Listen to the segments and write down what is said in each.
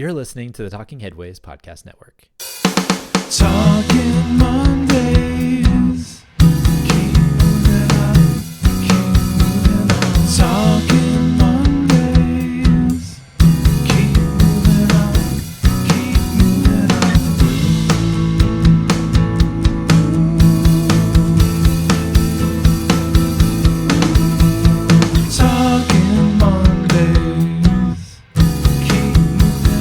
You're listening to the Talking Headways Podcast Network. Talking Mondays. Keep moving on. Keep moving on. Talking Mondays. Keep moving on. Keep moving on. Talking Mondays. Keep moving on.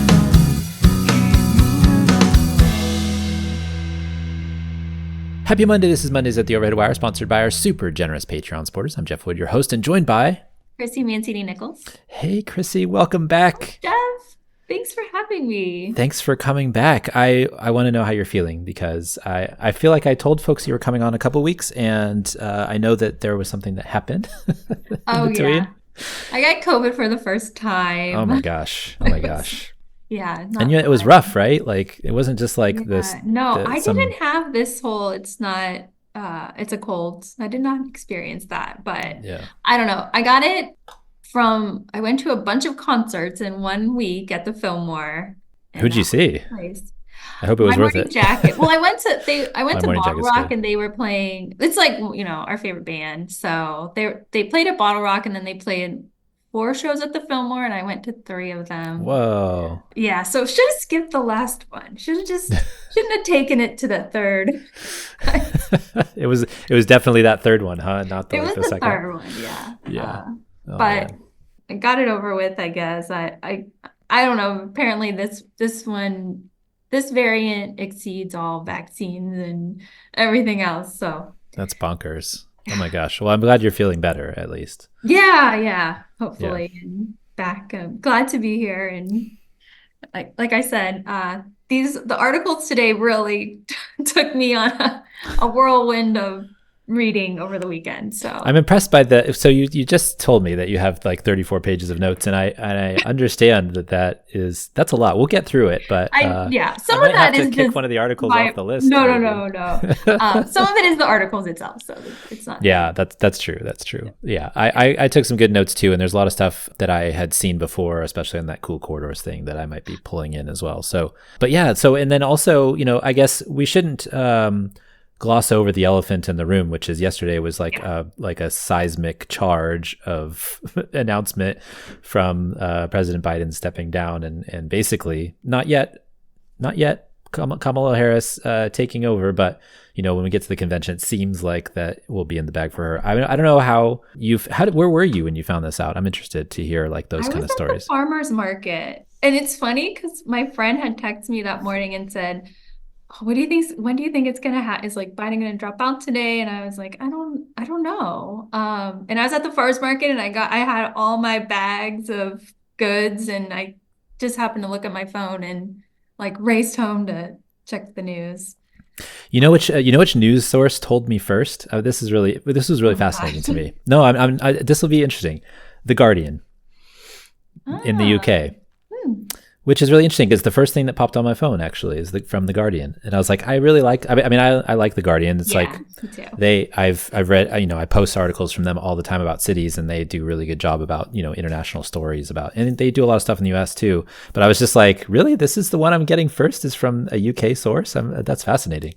Happy Monday. This is Mondays at the Overhead Wire, sponsored by our super generous Patreon supporters. I'm Jeff Wood, your host, and joined by... Chrissy Mancini-Nichols. Hey, Chrissy. Welcome back. Jeff, thanks for having me. Thanks for coming back. I want to know how you're feeling because I feel like I told folks you were coming on a couple weeks, and I know that there was something that happened Oh, in between. yeah. I got COVID for the first time. Oh, my gosh. Oh, my gosh. Yeah. And it was rough, right? Like, it wasn't just like this. No, I didn't have this whole, it's not, it's a cold. I did not experience that, but Yeah. I don't know. I got it I went to a bunch of concerts in 1 week at the Fillmore. Who'd you see? Place. I hope it was My worth Morning it. Jacket. Well, I went to Morning Bottle Jacket's Rock good. and they were playing. It's like, our favorite band. So they played at Bottle Rock and then they played 4 shows at the Fillmore and I went to 3 of them. Whoa. Yeah, so should have skipped the last one. Shouldn't have taken it to the third. It was definitely that third one, huh? Not It was the the second. third one, yeah. Yeah. Oh, But man. I got it over with, I guess. I don't know. Apparently this variant exceeds all vaccines and everything else. So That's bonkers. Oh my gosh. Well, I'm glad you're feeling better at least. yeah, hopefully. And back. I'm glad to be here. And like I said, the articles today really took me on a whirlwind of reading over the weekend. So I'm impressed by so you just told me that you have like 34 pages of notes, and I understand that's a lot. We'll get through it, but some I of might that have to is kick just one of the articles off the list. No. Some of it is the articles itself, so it's not. Yeah, that's true. Yeah, I took some good notes too, and there's a lot of stuff that I had seen before, especially on that cool corridors thing that I might be pulling in as well. So, but yeah, and then also, I guess we shouldn't gloss over the elephant in the room, which is yesterday was like a seismic charge of announcement from President Biden stepping down and basically not yet Kamala Harris taking over, but when we get to the convention, it seems like that will be in the bag for her. I don't know where were you when you found this out? I'm interested to hear like those kind of stories. I was at the farmer's market, and it's funny because my friend had texted me that morning and said, "What do you think? When do you think it's gonna happen? Is like Biden gonna drop out today?" And I was like, I don't know. And I was at the farmers market, and I had all my bags of goods, and I just happened to look at my phone and like raced home to check the news. Which news source told me first? This was really fascinating to me. No, this will be interesting. The Guardian in the UK. Which is really interesting because the first thing that popped on my phone actually is from The Guardian, and I was like, I really like. I like The Guardian. It's like me too. I've read. I post articles from them all the time about cities, and they do a really good job about international stories about, and they do a lot of stuff in the U.S. too. But I was just like, really, this is the one I'm getting first is from a UK source. That's fascinating.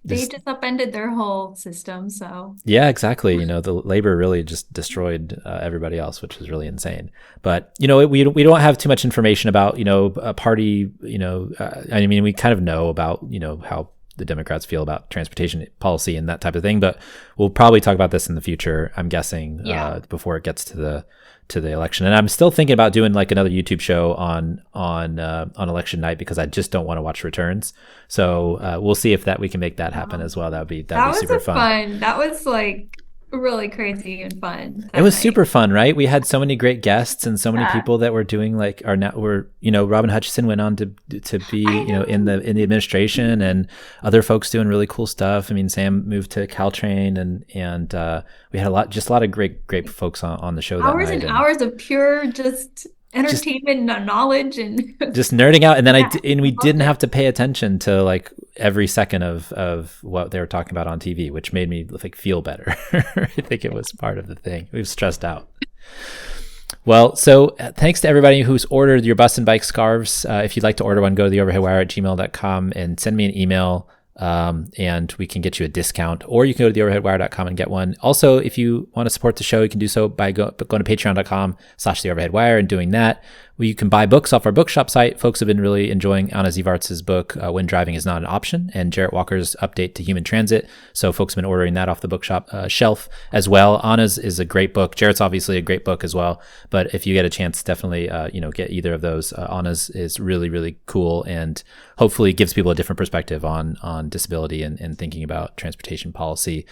They just upended their whole system, so yeah, exactly. The labor really just destroyed everybody else, which was really insane. But we don't have too much information about a party. We kind of know about how the Democrats feel about transportation policy and that type of thing. But we'll probably talk about this in the future, I'm guessing, before it gets to the election. And I'm still thinking about doing like another YouTube show on election night because I just don't want to watch returns. So we'll see if we can make that happen as well. That'd be super fun. That was like really crazy and fun. It was super fun, right? We had so many great guests and so many people that were doing Robin Hutchison went on to be in the administration, and other folks doing really cool stuff. I mean, Sam moved to Caltrain, and we had a lot of great folks on the show that night. Hours and hours of pure just entertainment and knowledge and just nerding out. And then we didn't have to pay attention to like every second of what they were talking about on TV, which made me feel better. I think it was part of the thing. We were stressed out. Well, so thanks to everybody who's ordered your bus and bike scarves. If you'd like to order one, go to theoverheadwire@gmail.com and send me an email. And we can get you a discount, or you can go to theoverheadwire.com and get one. Also, if you want to support the show, you can do so by going to patreon.com/theoverheadwire and doing that. You can buy books off our bookshop site. Folks have been really enjoying Anna Zivarts' book, When Driving is Not an Option, and Jarrett Walker's Update to Human Transit. So folks have been ordering that off the bookshop shelf as well. Anna's is a great book. Jarrett's obviously a great book as well. But if you get a chance, definitely get either of those. Anna's is really, really cool and hopefully gives people a different perspective on disability and thinking about transportation policy.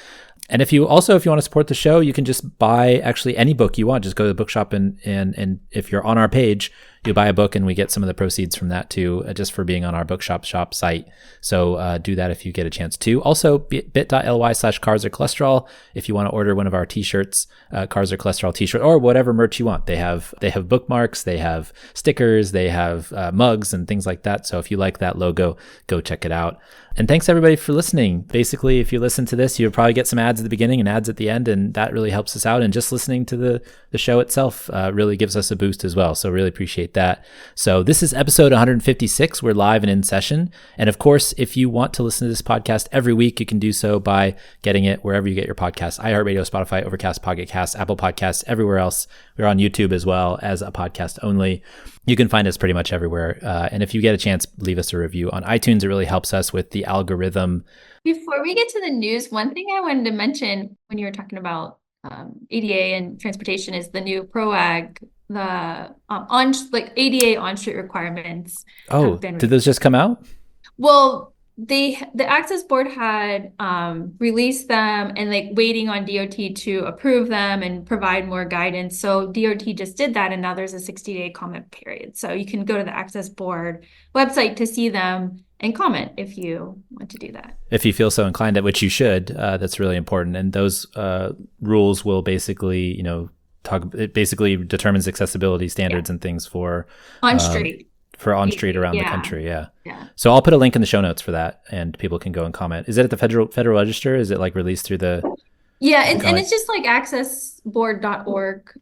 And if you want to support the show, you can just buy actually any book you want. Just go to the bookshop and if you're on our page, you buy a book and we get some of the proceeds from that too, just for being on our bookshop shop site. So do that if you get a chance to. Also, bit.ly/cars or cholesterol if you want to order one of our t-shirts, cars or cholesterol t-shirt, or whatever merch you want. They have bookmarks, they have stickers, they have mugs and things like that. So if you like that logo, go check it out. And thanks everybody for listening. Basically, if you listen to this, you'll probably get some ads at the beginning and ads at the end, and that really helps us out. And just listening to the show itself really gives us a boost as well. So really appreciate that. So this is episode 156. We're live and in session. And of course, if you want to listen to this podcast every week, you can do so by getting it wherever you get your podcasts: iHeartRadio, Spotify, Overcast, Pocket Cast, Apple Podcasts, everywhere else. We're on YouTube as well as a podcast only. You can find us pretty much everywhere. And if you get a chance, leave us a review on iTunes. It really helps us with the algorithm. Before we get to the news, one thing I wanted to mention when you were talking about ADA and transportation is the new PROWAG, the ADA on-street requirements. Oh, did those just come out? Well, the Access Board had released them and waiting on DOT to approve them and provide more guidance. So DOT just did that, and now there's a 60-day comment period. So you can go to the Access Board website to see them and comment if you want to do that. If you feel so inclined, which you should. That's really important. And those rules will basically, it basically determines accessibility standards and things for on-street. For on-street around the country, yeah. So I'll put a link in the show notes for that, and people can go and comment. Is it at the Federal Register? Is it released through the? Yeah, and it's just accessboard.org.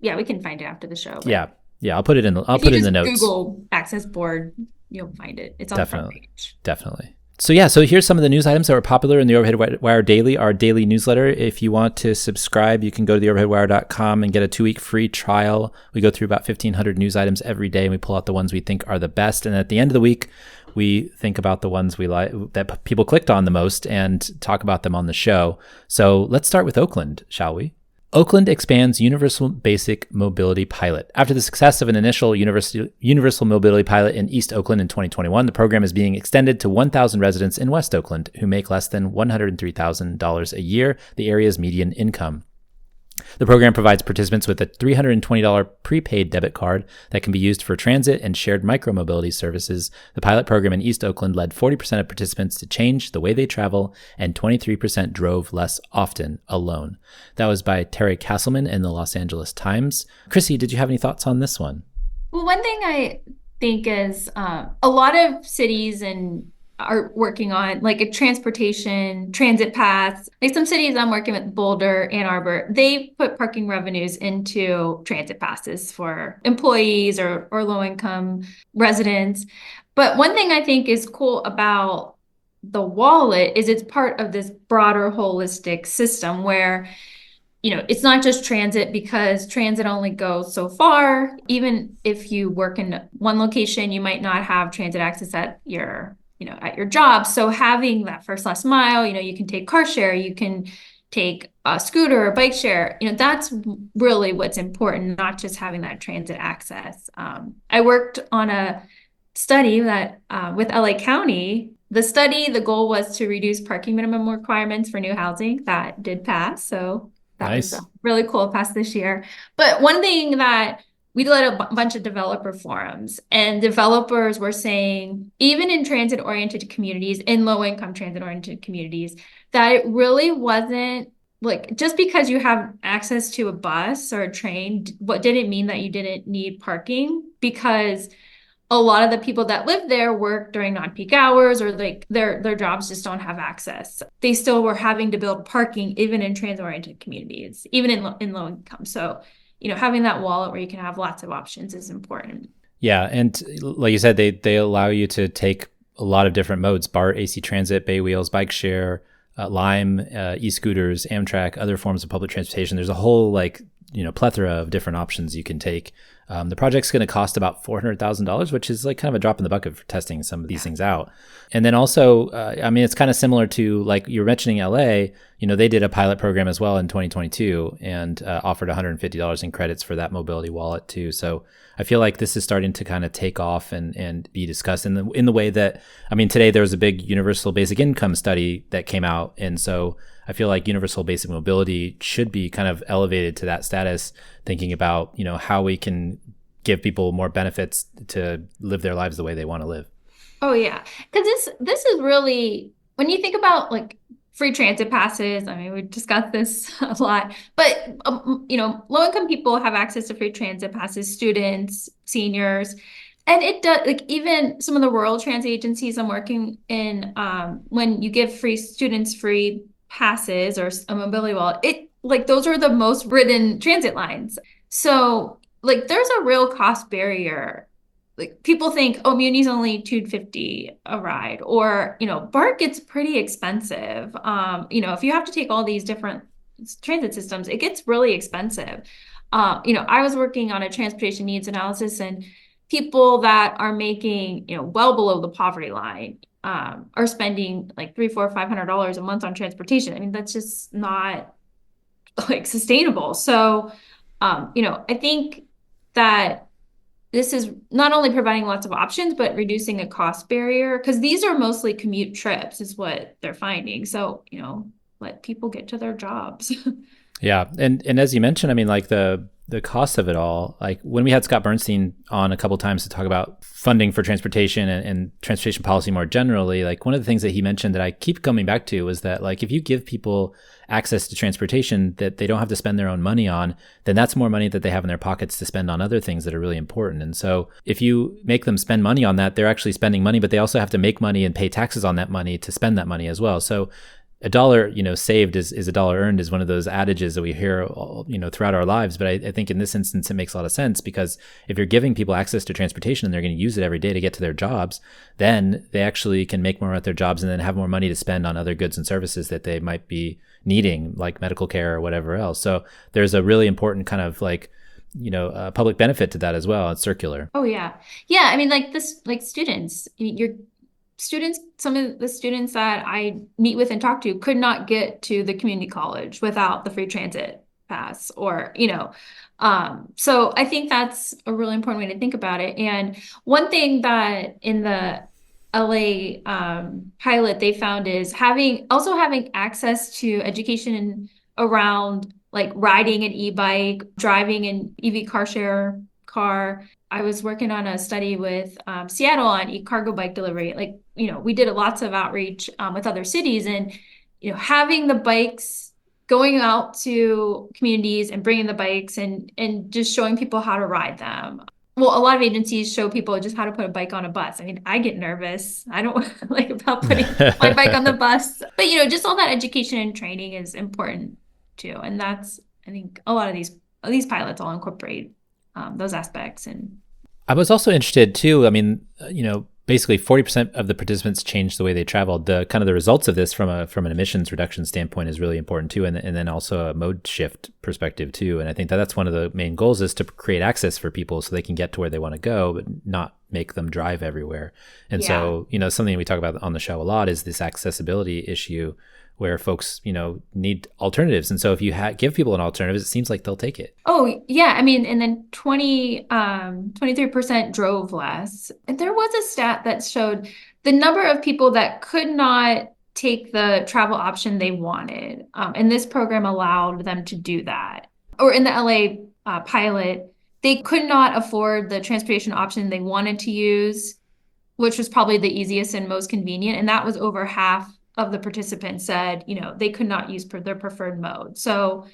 We can find it after the show. Yeah. I'll put it in. I'll put it in the notes. Google Access Board, you'll find it. It's on the front page. Definitely. So here's some of the news items that were popular in the Overhead Wire Daily, our daily newsletter. If you want to subscribe, you can go to theoverheadwire.com and get a 2-week free trial. We go through about 1,500 news items every day, and we pull out the ones we think are the best. And at the end of the week, we think about the ones we like that people clicked on the most and talk about them on the show. So let's start with Oakland, shall we? Oakland expands Universal Basic Mobility Pilot. After the success of an initial Universal Mobility Pilot in East Oakland in 2021, the program is being extended to 1,000 residents in West Oakland who make less than $103,000 a year, the area's median income. The program provides participants with a $320 prepaid debit card that can be used for transit and shared micromobility services. The pilot program in East Oakland led 40% of participants to change the way they travel, and 23% drove less often alone. That was by Terry Castleman in the Los Angeles Times. Chrissy, did you have any thoughts on this one? Well, one thing I think is a lot of cities are working on a transportation transit paths. Some cities I'm working with, Boulder, Ann Arbor, they put parking revenues into transit passes for employees or low-income residents. But one thing I think is cool about the wallet is it's part of this broader holistic system where it's not just transit, because transit only goes so far. Even if you work in one location, you might not have transit access at your job. So having that first last mile, you can take car share, you can take a scooter or bike share, that's really what's important, not just having that transit access. I worked on a study that with LA County. The goal was to reduce parking minimum requirements for new housing. That did pass. So that was really cool. It passed this year. But one thing that we did a bunch of developer forums, and developers were saying, even in transit-oriented communities, in low-income transit-oriented communities, that it really wasn't just because you have access to a bus or a train, what didn't mean that you didn't need parking, because a lot of the people that live there work during non-peak hours, or their jobs just don't have access. They still were having to build parking even in transit-oriented communities, even in low income. So having that wallet where you can have lots of options is important. Yeah, and like you said, they allow you to take a lot of different modes: BART, AC Transit, Bay Wheels, bike share, Lime, e-scooters, Amtrak, other forms of public transportation. There's a whole plethora of different options you can take. The project's going to cost about $400,000, which is like kind of a drop in the bucket for testing some of these things out. And then also, it's kind of similar to, like you were mentioning, LA. They did a pilot program as well in 2022 and offered $150 in credits for that mobility wallet too. So I feel like this is starting to kind of take off and be discussed in the way that, today there was a big universal basic income study that came out. And so I feel like universal basic mobility should be kind of elevated to that status, thinking about, how we can give people more benefits to live their lives the way they want to live. Oh yeah. Because this is really, when you think about like free transit passes, we discussed this a lot, but low-income people have access to free transit passes, students, seniors, and it does, like, even some of the rural transit agencies I'm working in, when you give students free passes or a mobility wallet, those are the most ridden transit lines. So like there's a real cost barrier. Like people think, oh, Muni's only $250 a ride, or BART gets pretty expensive. If you have to take all these different transit systems, it gets really expensive. I was working on a transportation needs analysis, and people that are making well below the poverty line are spending like $300, $400, $500 a month on transportation. That's just not like sustainable. So I think that this is not only providing lots of options, but reducing a cost barrier, because these are mostly commute trips is what they're finding. So, let people get to their jobs. Yeah. And as you mentioned, like the cost of it all, like when we had Scott Bernstein on a couple of times to talk about funding for transportation and transportation policy more generally, like one of the things that he mentioned that I keep coming back to was that, like, if you give people access to transportation that they don't have to spend their own money on, then that's more money that they have in their pockets to spend on other things that are really important. And so if you make them spend money on that, they're actually spending money, but they also have to make money and pay taxes on that money to spend that money as well. So a dollar, saved is a dollar earned is one of those adages that we hear, throughout our lives. But I think in this instance, it makes a lot of sense, because if you're giving people access to transportation and they're going to use it every day to get to their jobs, then they actually can make more at their jobs and then have more money to spend on other goods and services that they might be needing, like medical care or whatever else. So there's a really important kind of public benefit to that as well. It's circular. Oh yeah. Yeah. Like students, some of the students that I meet with and talk to could not get to the community college without the free transit pass, or, so I think that's a really important way to think about it. And one thing that in the LA pilot they found is having access to education around like riding an e-bike, driving an EV car. I was working on a study with Seattle on e-cargo bike delivery. We did lots of outreach with other cities, and, having the bikes, going out to communities and bringing the bikes and just showing people how to ride them. Well, a lot of agencies show people just how to put a bike on a bus. I get nervous. I don't like about putting my bike on the bus, but just all that education and training is important too. And that's, I think, a lot of these pilots all incorporate those aspects. And I was also interested too. Basically 40% of the participants changed the way they traveled. The kind of the results of this from an emissions reduction standpoint is really important too. And then also a mode shift perspective too. And I think that's one of the main goals, is to create access for people so they can get to where they want to go, but not make them drive everywhere. And so, something we talk about on the show a lot is this accessibility issue, where folks, need alternatives. And so if you give people an alternative, it seems like they'll take it. Oh, yeah. And then 23% drove less. And there was a stat that showed the number of people that could not take the travel option they wanted. And this program allowed them to do that. Or in the LA pilot, they could not afford the transportation option they wanted to use, which was probably the easiest and most convenient. And that was over half of the participants said, they could not use their preferred mode. So,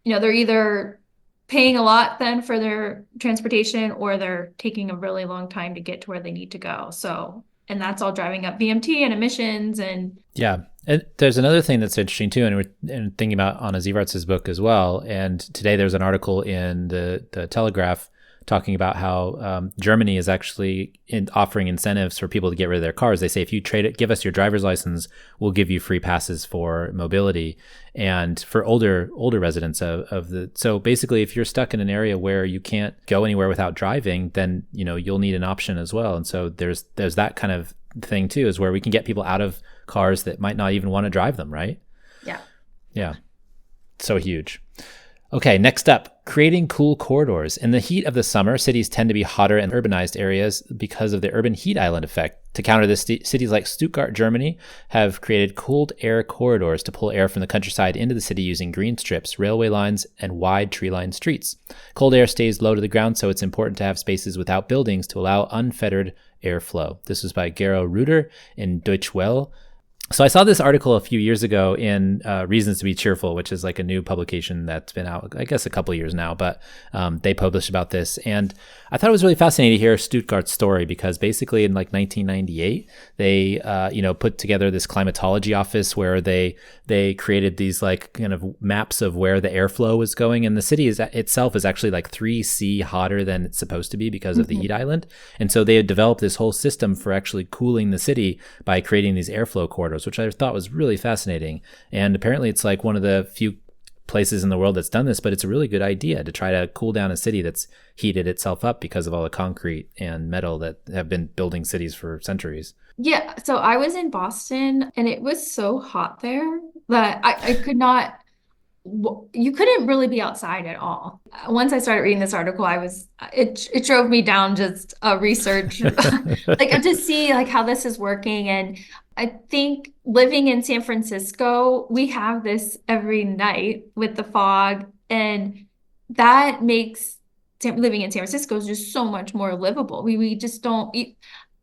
they're either paying a lot then for their transportation, or they're taking a really long time to get to where they need to go. So and that's all driving up VMT and emissions. And Yeah. And there's another thing that's interesting too, and we're thinking about Anna Zevartz's book as well. And today there's an article in the Telegraph talking about how Germany is actually offering incentives for people to get rid of their cars. They say, if you give us your driver's license, we'll give you free passes for mobility. And for older residents so basically, if you're stuck in an area where you can't go anywhere without driving, then you'll need an option as well. And so there's that kind of thing too, is where we can get people out of cars that might not even want to drive them, right? Yeah. So huge. Okay, next up, creating cool corridors. In the heat of the summer, cities tend to be hotter in urbanized areas because of the urban heat island effect. To counter this, cities like Stuttgart, Germany, have created cooled air corridors to pull air from the countryside into the city using green strips, railway lines, and wide tree-lined streets. Cold air stays low to the ground, so it's important to have spaces without buildings to allow unfettered airflow. This was by Gero Ruder in Deutsche Welle. So I saw this article a few years ago in Reasons to be Cheerful, which is like a new publication that's been out, I guess, a couple of years now, but they published about this. And I thought it was really fascinating to hear Stuttgart's story, because basically in like 1998, they, put together this climatology office where they created these like kind of maps of where the airflow was going. And the city itself is actually like 3C hotter than it's supposed to be because of the heat island. And so they had developed this whole system for actually cooling the city by creating these airflow corridors, which I thought was really fascinating. And apparently it's like one of the few places in the world that's done this, but it's a really good idea to try to cool down a city that's heated itself up because of all the concrete and metal that have been building cities for centuries. yeah, so I was in Boston and it was so hot there that I could not, you couldn't really be outside at all. Once I started reading this article, it drove me down just research, like to see like how this is working. And I think living in San Francisco, we have this every night with the fog, and that makes living in San Francisco is just so much more livable. We just don't,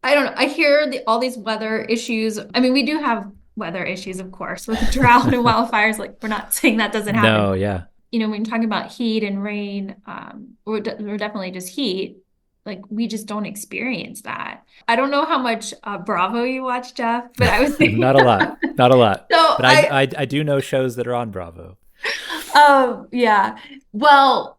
I don't know. I hear all these weather issues. I mean, we do have weather issues, of course, with drought and wildfires. Like, we're not saying that doesn't happen. No, yeah. When you're talking about heat and rain, or definitely just heat, like we just don't experience that. I don't know how much Bravo you watch, Jeff, but I was thinking Not a lot. So but I do know shows that are on Bravo. Yeah. Well,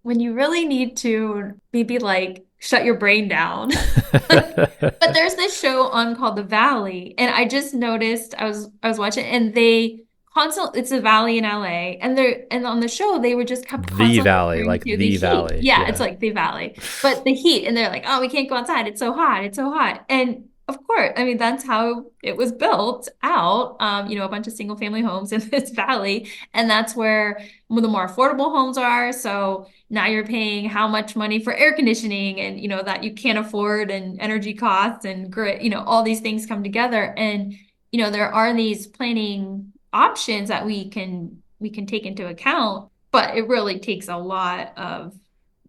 when you really need to maybe like shut your brain down. But there's this show on called The Valley, and I just noticed I was watching, and it's a valley in LA, and on the show they were just kept The Valley, referring like to the heat. Valley. Yeah, it's like the Valley, but the heat, and they're like, oh, we can't go outside, it's so hot, and of course, I mean, that's how it was built out. A bunch of single family homes in this valley, and that's where the more affordable homes are. So now you're paying how much money for air conditioning, and that you can't afford, and energy costs and grid, all these things come together. And there are these planning options that we can take into account, but it really takes a lot of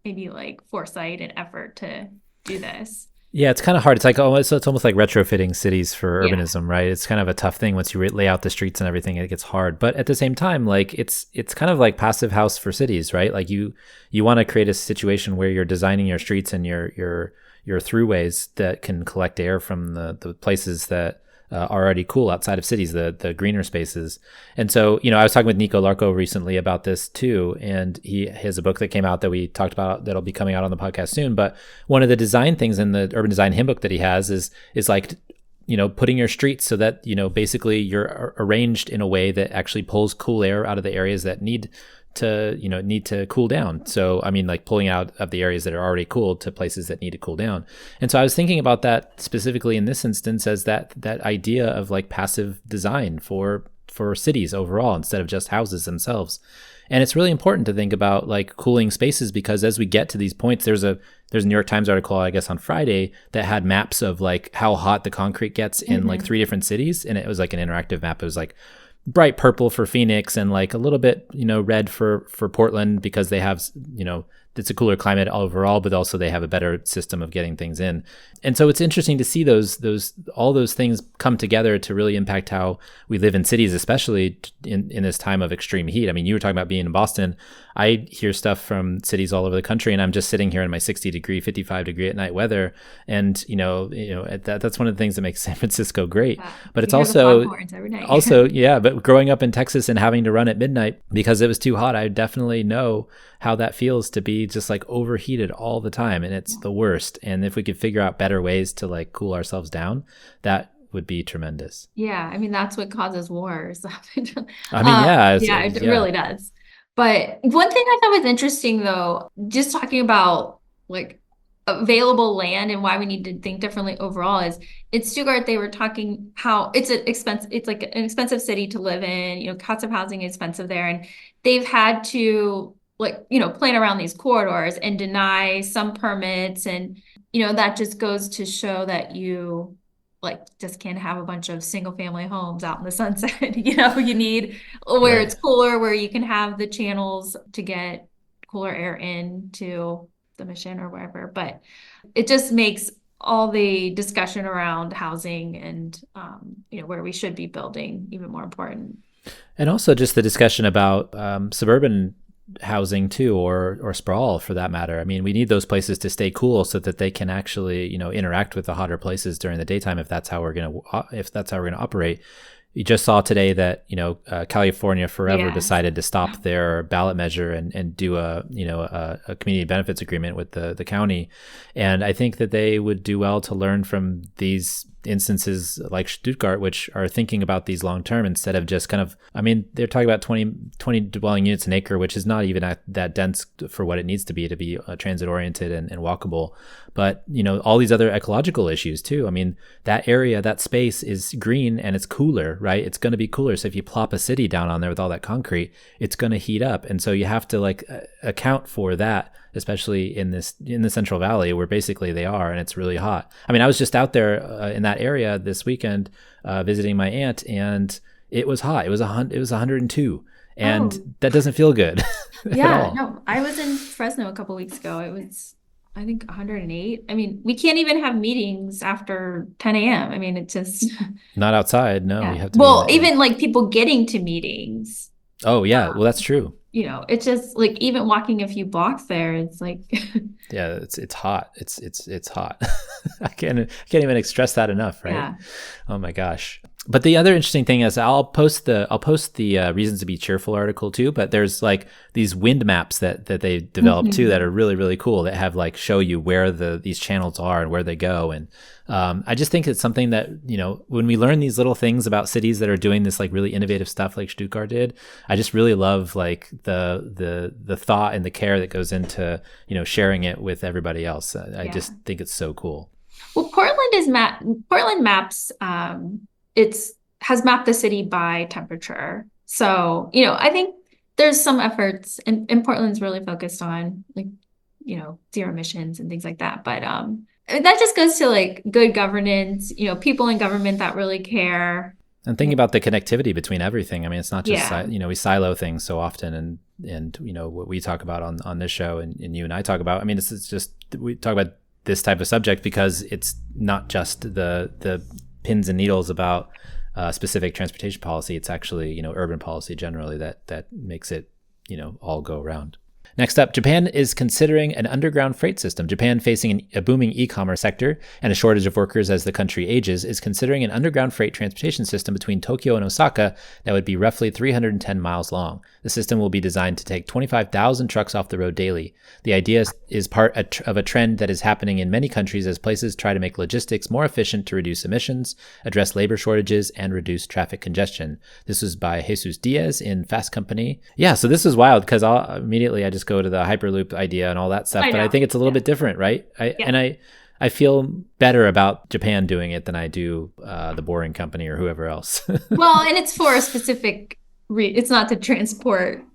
maybe like foresight and effort to do this. Yeah, it's kind of hard. It's almost like retrofitting cities for urbanism, right? It's kind of a tough thing once you lay out the streets and everything. It gets hard, but at the same time, like it's kind of like passive house for cities, right? Like you want to create a situation where you're designing your streets and your throughways that can collect air from the places that are already cool outside of cities, the greener spaces. And so, I was talking with Nico Larco recently about this too, and he has a book that came out that we talked about that'll be coming out on the podcast soon. But one of the design things in the urban design handbook that he has is like, putting your streets so that, basically you're arranged in a way that actually pulls cool air out of the areas that need to cool down. So, I mean, like pulling out of the areas that are already cooled to places that need to cool down. And so I was thinking about that specifically in this instance as that idea of like passive design for cities overall instead of just houses themselves. And it's really important to think about like cooling spaces, because as we get to these points, there's a New York Times article, I guess on Friday, that had maps of like how hot the concrete gets in like 3 different cities. And it was like an interactive map. It was like bright purple for Phoenix and like a little bit, red for Portland, because they have, it's a cooler climate overall, but also they have a better system of getting things in. And so it's interesting to see all those things come together to really impact how we live in cities, especially in this time of extreme heat. I mean, you were talking about being in Boston. I hear stuff from cities all over the country, and I'm just sitting here in my 60-degree, 55-degree at night weather. And, that's one of the things that makes San Francisco great. Yeah. But it's You hear the also, foghorns every night. but growing up in Texas and having to run at midnight because it was too hot, I definitely know how that feels to be just like overheated all the time. And it's the worst. And if we could figure out better ways to like cool ourselves down, that would be tremendous. Yeah, I mean, that's what causes wars. It really does. But one thing I thought was interesting, though, just talking about like available land and why we need to think differently overall, is in Stuttgart, they were talking how it's like an expensive city to live in, cost of housing is expensive there. And they've had to plan around these corridors and deny some permits. And, that just goes to show that you just can't have a bunch of single family homes out in the sunset. You need where it's cooler, where you can have the channels to get cooler air into the Mission or wherever. But it just makes all the discussion around housing and, where we should be building even more important. And also just the discussion about suburban housing too, or sprawl for that matter. I mean, we need those places to stay cool so that they can actually, interact with the hotter places during the daytime if that's how we're going to operate. You just saw today that, California Forever decided to stop their ballot measure and do a community benefits agreement with the county. And I think that they would do well to learn from these instances like Stuttgart, which are thinking about these long term instead of just they're talking about 20 dwelling units an acre, which is not even that dense for what it needs to be transit oriented and walkable. But, all these other ecological issues too. I mean, that area, that space is green and it's cooler, right? It's going to be cooler. So if you plop a city down on there with all that concrete, it's going to heat up. And so you have to account for that, especially in the Central Valley where basically they are, and it's really hot. I mean, I was just out there in that area this weekend visiting my aunt, and it was hot. It was 102, and that doesn't feel good. Yeah, at all. no, I was in Fresno a couple weeks ago. It was, I think, 108. I mean, we can't even have meetings after 10 a.m. I mean, it's just not outside. No, we have to. Well, even people getting to meetings. Oh yeah, well that's true. It's just even walking a few blocks there, it's yeah, it's hot. It's hot. I can't even stress that enough, right? Yeah. Oh my gosh. But the other interesting thing is I'll post the Reasons to Be Cheerful article too, but there's these wind maps that they developed too that are really, really cool, that have show you where these channels are and where they go. And I just think it's something that, when we learn these little things about cities that are doing this really innovative stuff like Stuttgart did, I just really love the thought and the care that goes into, sharing it with everybody else. I just think it's so cool. Well, Portland maps, has mapped the city by temperature. So, I think there's some efforts, and Portland's really focused on zero emissions and things like that. But that just goes to good governance, people in government that really care. And thinking about the connectivity between everything. I mean, it's not just, we silo things so often, and what we talk about on this show and you and I talk about, I mean, it's just, we talk about this type of subject because it's not just the pins and needles about specific transportation policy. It's actually, urban policy generally that makes it, all go around. Next up, Japan is considering an underground freight system. Japan, facing a booming e-commerce sector and a shortage of workers as the country ages, is considering an underground freight transportation system between Tokyo and Osaka that would be roughly 310 miles long. The system will be designed to take 25,000 trucks off the road daily. The idea is part of a trend that is happening in many countries as places try to make logistics more efficient to reduce emissions, address labor shortages, and reduce traffic congestion. This was by Jesus Diaz in Fast Company. Yeah, so this is wild because I just go to the Hyperloop idea and all that stuff, but I think it's a little bit different, right? I feel better about Japan doing it than I do the Boring Company or whoever else. Well, and it's for a specific it's not to transport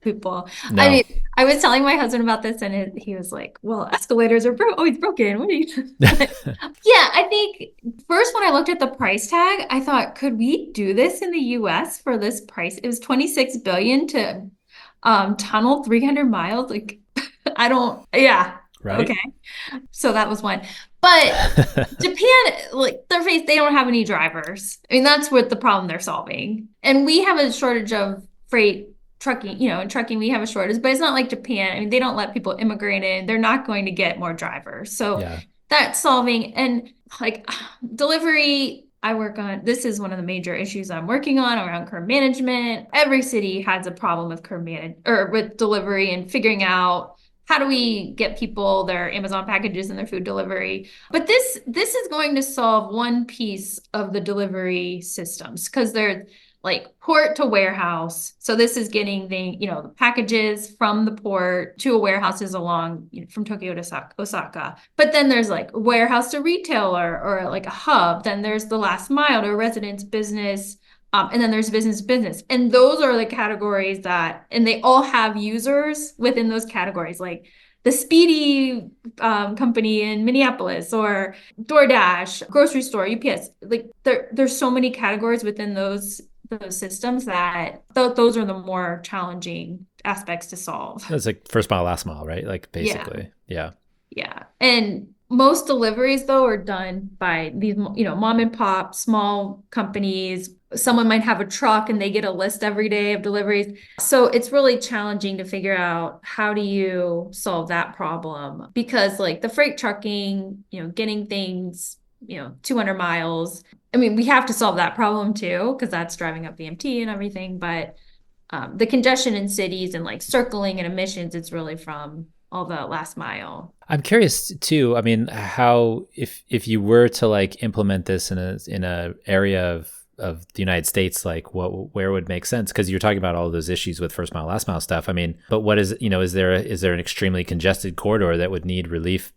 people. No. I mean, I was telling my husband about this, and he was like, well, escalators are always broken. What are you Yeah, I think first when I looked at the price tag, I thought, could we do this in the US for this price? It was $26 billion to tunnel 300 miles. Yeah. right? Okay. So that was one. But Japan, like they don't have any drivers. I mean, that's what the problem they're solving. And we have a shortage of freight trucking, in trucking, we have a shortage, but it's not like Japan. I mean, they don't let people immigrate in. They're not going to get more drivers. So Yeah. that's solving. And like delivery, this is one of the major issues I'm working on around curb management. Every city has a problem with with delivery and figuring out how do we get people their Amazon packages and their food delivery. But this is going to solve one piece of the delivery systems because they're like port to warehouse. So this is getting the packages from the port to a warehouses along from Tokyo to Osaka. But then there's like warehouse to retailer or like a hub. Then there's the last mile to residence business. And then there's business to business. And those are the categories and they all have users within those categories, like the Speedy company in Minneapolis or DoorDash, grocery store, UPS. Like there's so many categories within those systems that those are the more challenging aspects to solve. It's like first mile, last mile, right? Like basically. Yeah. Yeah. And most deliveries though are done by these, mom and pop, small companies. Someone might have a truck and they get a list every day of deliveries. So it's really challenging to figure out how do you solve that problem because like the freight trucking, getting things, 200 miles. I mean, we have to solve that problem too, because that's driving up VMT and everything. But the congestion in cities and like circling and emissions, it's really from all the last mile. I'm curious too. I mean, how if you were to like implement this in a area of the United States, like where would make sense? Because you're talking about all those issues with first mile, last mile stuff. I mean, but what is is there an extremely congested corridor that would need relief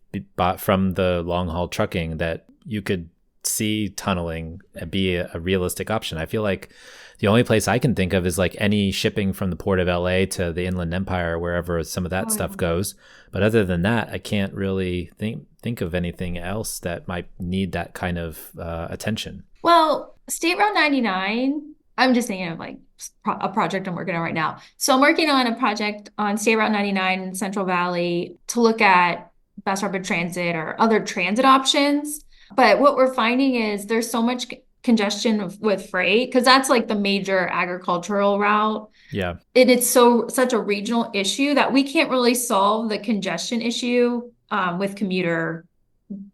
from the long haul trucking that you could see tunneling be a realistic option? I feel like the only place I can think of is like any shipping from the port of LA to the Inland Empire, wherever some of that stuff goes. But other than that, I can't really think of anything else that might need that kind of attention. Well, State Route 99, I'm just thinking of like a project I'm working on right now. So I'm working on a project on State Route 99 in Central Valley to look at bus rapid transit or other transit options. But what we're finding is there's so much congestion with freight because that's like the major agricultural route. Yeah. And it's such a regional issue that we can't really solve the congestion issue with commuter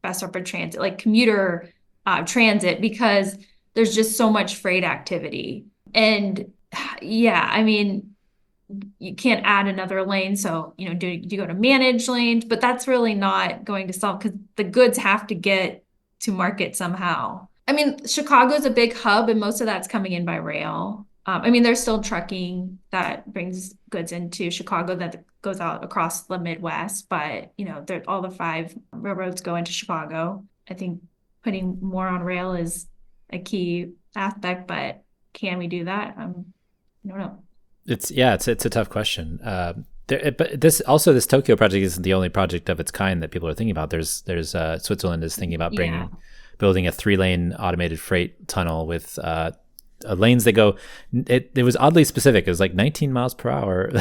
bus rapid transit, like commuter transit, because there's just so much freight activity. And yeah, I mean, you can't add another lane. So, do you go to managed lanes? But that's really not going to solve because the goods have to get to market somehow. I mean, Chicago's a big hub and most of that's coming in by rail. I mean, there's still trucking that brings goods into Chicago that goes out across the Midwest, but all the 5 railroads go into Chicago. I think putting more on rail is a key aspect, but can we do that? I don't know. It's a tough question. But this Tokyo project isn't the only project of its kind that people are thinking about. There's Switzerland is thinking about building a 3-lane automated freight tunnel with lanes that go. It was oddly specific. It was like 19 miles per hour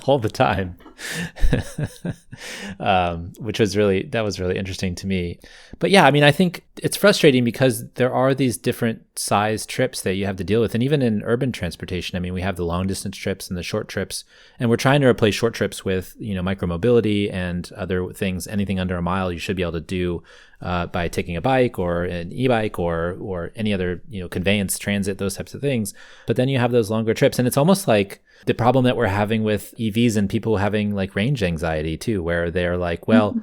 all the time, which was really interesting to me. But yeah, I mean, I think it's frustrating because there are these different size trips that you have to deal with. And even in urban transportation, I mean, we have the long distance trips and the short trips, and we're trying to replace short trips with, micromobility and other things. Anything under a mile, you should be able to do by taking a bike or an e-bike or any other, conveyance, transit, those types of things. But then you have those longer trips, and it's almost like the problem that we're having with EVs and people having like range anxiety too, where they're like, well,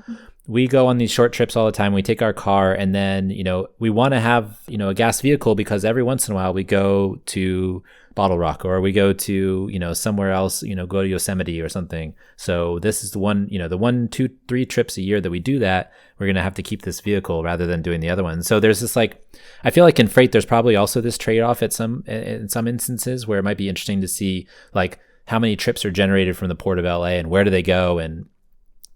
we go on these short trips all the time. We take our car and then, we want to have, a gas vehicle because every once in a while we go to Bottle Rock or we go to, somewhere else, go to Yosemite or something. So this is the one, the 1, 2, 3 trips a year that we do that. We're going to have to keep this vehicle rather than doing the other one. So there's this I feel like in freight, there's probably also this trade-off in some instances where it might be interesting to see like how many trips are generated from the port of LA and where do they go, and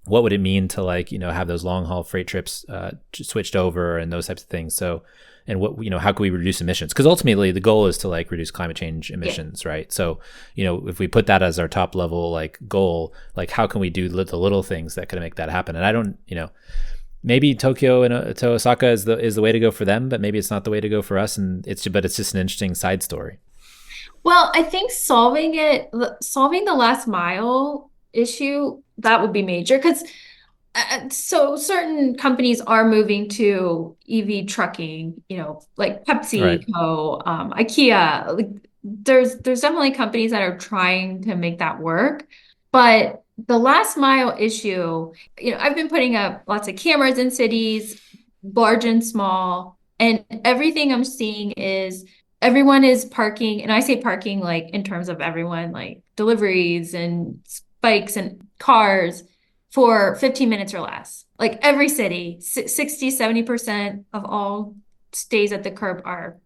what would it mean to like, have those long haul freight trips switched over and those types of things. So, and what, how can we reduce emissions? Because ultimately the goal is to like reduce climate change emissions, right? So, if we put that as our top level like goal, like how can we do the little things that could make that happen? And I don't, maybe Tokyo and to Osaka is the way to go for them, but maybe it's not the way to go for us. And it's just an interesting side story. Well, I think solving the last mile issue, that would be major, because so certain companies are moving to EV trucking, like PepsiCo, IKEA. Like there's definitely companies that are trying to make that work, but the last mile issue, I've been putting up lots of cameras in cities, large and small, and everything I'm seeing is everyone is parking, and I say parking like in terms of everyone, like deliveries and bikes and cars for 15 minutes or less. Like every city, 60-70% of all stays at the curb are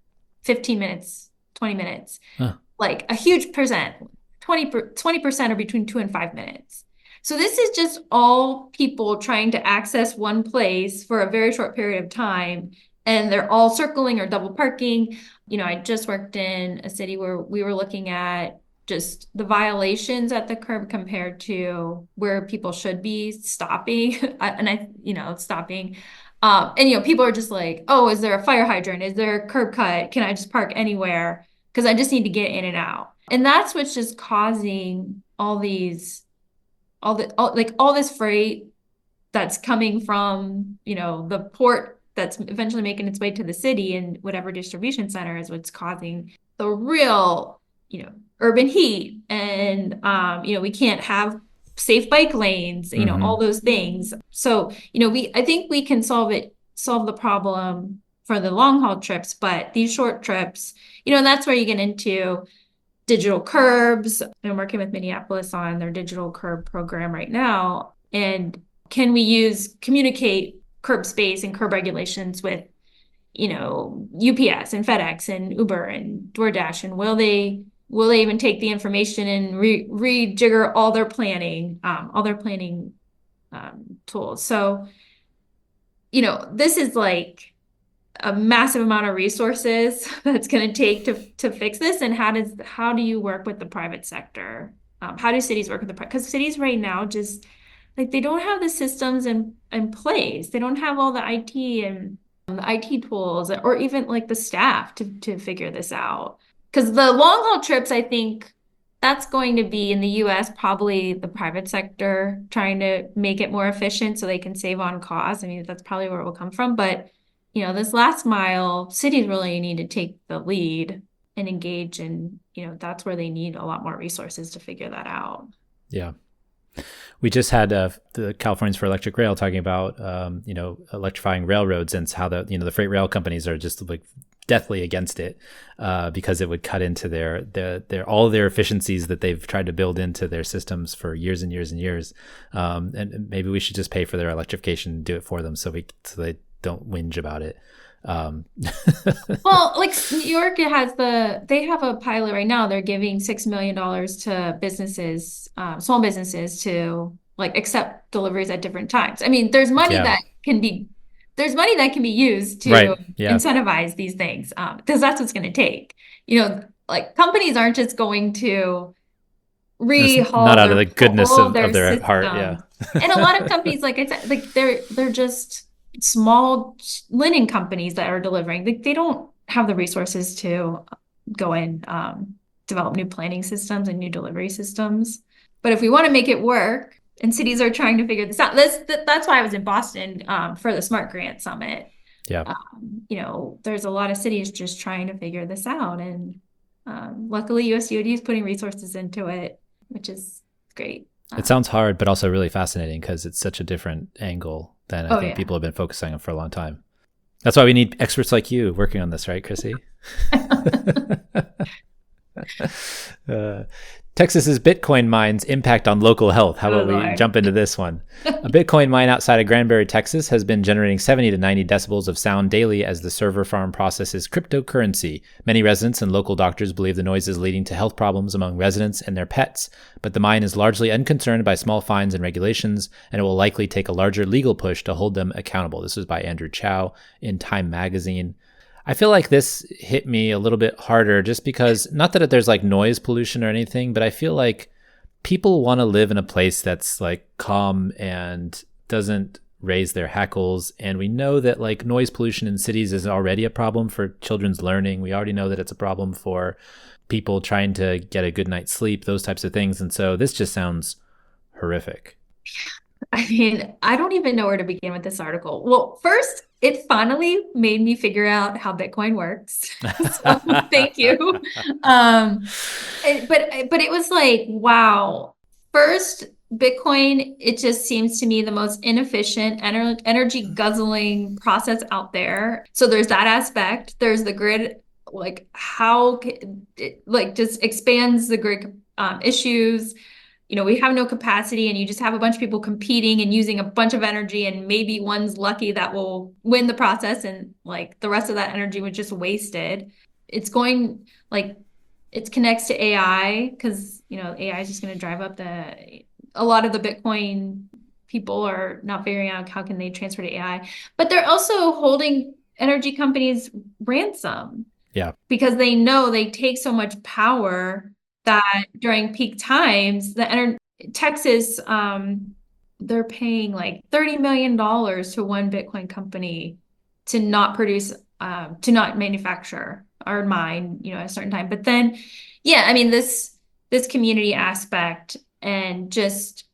15 minutes, 20 minutes. Huh. Like a huge percent, 20% are between 2 and 5 minutes. So this is just all people trying to access one place for a very short period of time, and they're all circling or double parking. I just worked in a city where we were looking at just the violations at the curb compared to where people should be stopping. Stopping. And people are just like, oh, is there a fire hydrant? Is there a curb cut? Can I just park anywhere? Because I just need to get in and out. And that's what's just causing all this freight that's coming from, the port that's eventually making its way to the city, and whatever distribution center is what's causing the real, urban heat. And, we can't have safe bike lanes, all those things. So, I think we can solve the problem for the long haul trips, but these short trips, and that's where you get into digital curbs. I'm working with Minneapolis on their digital curb program right now. And can we communicate curb space and curb regulations with, UPS and FedEx and Uber and DoorDash? And will they even take the information and rejigger all their planning tools? So, this is like a massive amount of resources that's going to take to fix this. And how do you work with the private sector? How do cities work with because cities right now just like they don't have the systems in place. They don't have all the IT and the IT tools, or even like the staff to figure this out. Because the long haul trips, I think that's going to be in the US, probably the private sector trying to make it more efficient so they can save on costs. I mean, that's probably where it will come from. But, this last mile, cities really need to take the lead and engage. And, that's where they need a lot more resources to figure that out. Yeah. We just had the Californians for Electric Rail talking about, electrifying railroads, and how the freight rail companies are just like deathly against it because it would cut into their all their efficiencies that they've tried to build into their systems for years and years and years. And maybe we should just pay for their electrification and do it for them so they don't whinge about it. Well, like New York they have a pilot right now. They're giving $6 million to businesses, small businesses, to like accept deliveries at different times. I mean, there's money that can be used to incentivize these things, because that's what's going to take. Like companies aren't just going to rehaul not out of the goodness of their systems. heart. Yeah. And a lot of companies, like I said, like they're just small linen companies that are delivering. They don't have the resources to go and develop new planning systems and new delivery systems. But if we want to make it work, and cities are trying to figure this out, that's why I was in Boston for the Smart Grant Summit. Yeah. There's a lot of cities just trying to figure this out, and luckily USDOT is putting resources into it, which is great. It sounds hard, but also really fascinating because it's such a different angle than I think people have been focusing on for a long time. That's why we need experts like you working on this, right, Chrissy? Texas's Bitcoin mine's impact on local health. How about we Lord. jump into this one? A Bitcoin mine outside of Granbury, Texas has been generating 70 to 90 decibels of sound daily as the server farm processes cryptocurrency. Many residents and local doctors believe the noise is leading to health problems among residents and their pets, but the mine is largely unconcerned by small fines and regulations, and it will likely take a larger legal push to hold them accountable. This was by Andrew Chow in Time Magazine. I feel like this hit me a little bit harder just because, not that there's like noise pollution or anything, but I feel like people want to live in a place that's like calm and doesn't raise their hackles. And we know that like noise pollution in cities is already a problem for children's learning. We already know that it's a problem for people trying to get a good night's sleep, those types of things. And so this just sounds horrific. I mean, I don't even know where to begin with this article. Well, first, it finally made me figure out how Bitcoin works. So thank you. But it was like, wow. First, Bitcoin, it just seems to me the most inefficient, energy guzzling process out there. So there's that aspect. There's the grid, like how it like just expands the grid issues. You know, we have no capacity and you just have a bunch of people competing and using a bunch of energy, and maybe one's lucky that will win the process, and like the rest of that energy was just wasted. It's going like it connects to AI because, you know, AI is just going to drive up a lot of the Bitcoin people are not figuring out how can they transfer to AI, but they're also holding energy companies ransom. Yeah. Because they know they take so much power that during peak times, Texas, they're paying like $30 million to one Bitcoin company to not produce, to not manufacture or mine, you know, at a certain time. But then, yeah, I mean, this community aspect and just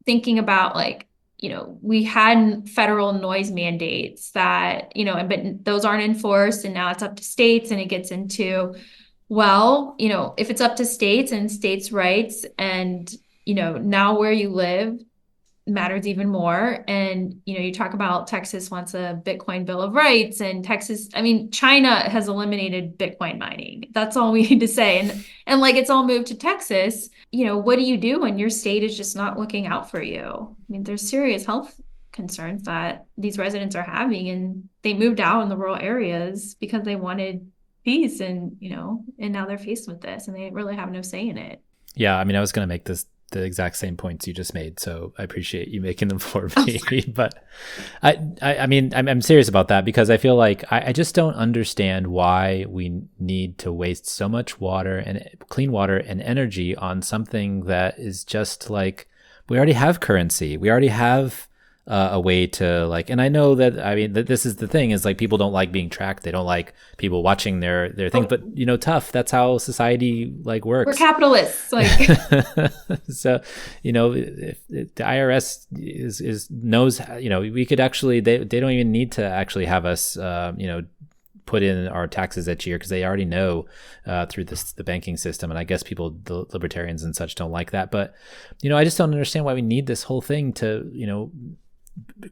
thinking about like, you know, we had federal noise mandates that, you know, but those aren't enforced, and now it's up to states, and it gets into, well, you know, if it's up to states and states' rights, and, you know, now where you live matters even more. And, you know, you talk about Texas wants a Bitcoin Bill of Rights, and Texas, I mean, China has eliminated Bitcoin mining. That's all we need to say. And like, it's all moved to Texas. You know, what do you do when your state is just not looking out for you? I mean, there's serious health concerns that these residents are having, and they moved out in the rural areas because they wanted peace, and, you know, and now they're faced with this and they really have no say in it. Yeah, I mean, I was going to make the exact same points you just made, so I appreciate you making them for me. But I mean, I'm serious about that because I feel like I just don't understand why we need to waste so much water and clean water and energy on something that is just like, we already have currency. We already have a way to like, and I know that, I mean, this is the thing is like, people don't like being tracked. They don't like people watching their things, but you know, tough. That's how society like works. We're capitalists. Like, so, you know, if the IRS is knows, you know, we could actually, they don't even need to actually have us, you know, put in our taxes each year because they already know through the banking system. And I guess people, the libertarians and such, don't like that. But, you know, I just don't understand why we need this whole thing to, you know,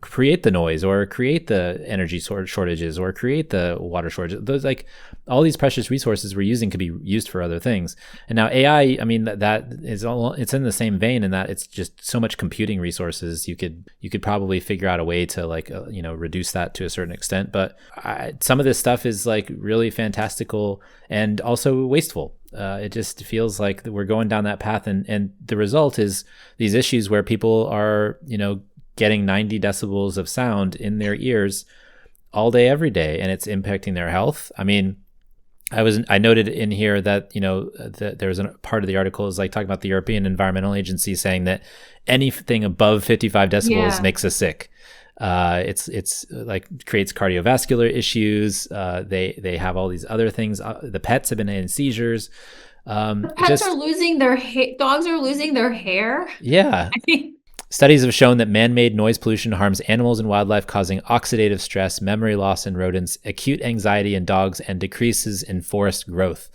create the noise or create the energy shortages or create the water shortages. Those, like, all these precious resources we're using could be used for other things. And now AI, I mean, that is all, it's in the same vein in that it's just so much computing resources. You could probably figure out a way to like, you know, reduce that to a certain extent. But some of this stuff is like really fantastical and also wasteful. It just feels like we're going down that path, and the result is these issues where people are, you know, getting 90 decibels of sound in their ears all day, every day, and it's impacting their health. I mean, I noted in here that, you know, that there was a part of the article is like talking about the European Environmental Agency saying that anything above 55 decibels makes us sick. It's like creates cardiovascular issues. They have all these other things. The pets have been in seizures. Pets are losing their dogs are losing their hair. Yeah. I mean, studies have shown that man-made noise pollution harms animals and wildlife, causing oxidative stress, memory loss in rodents, acute anxiety in dogs, and decreases in forest growth.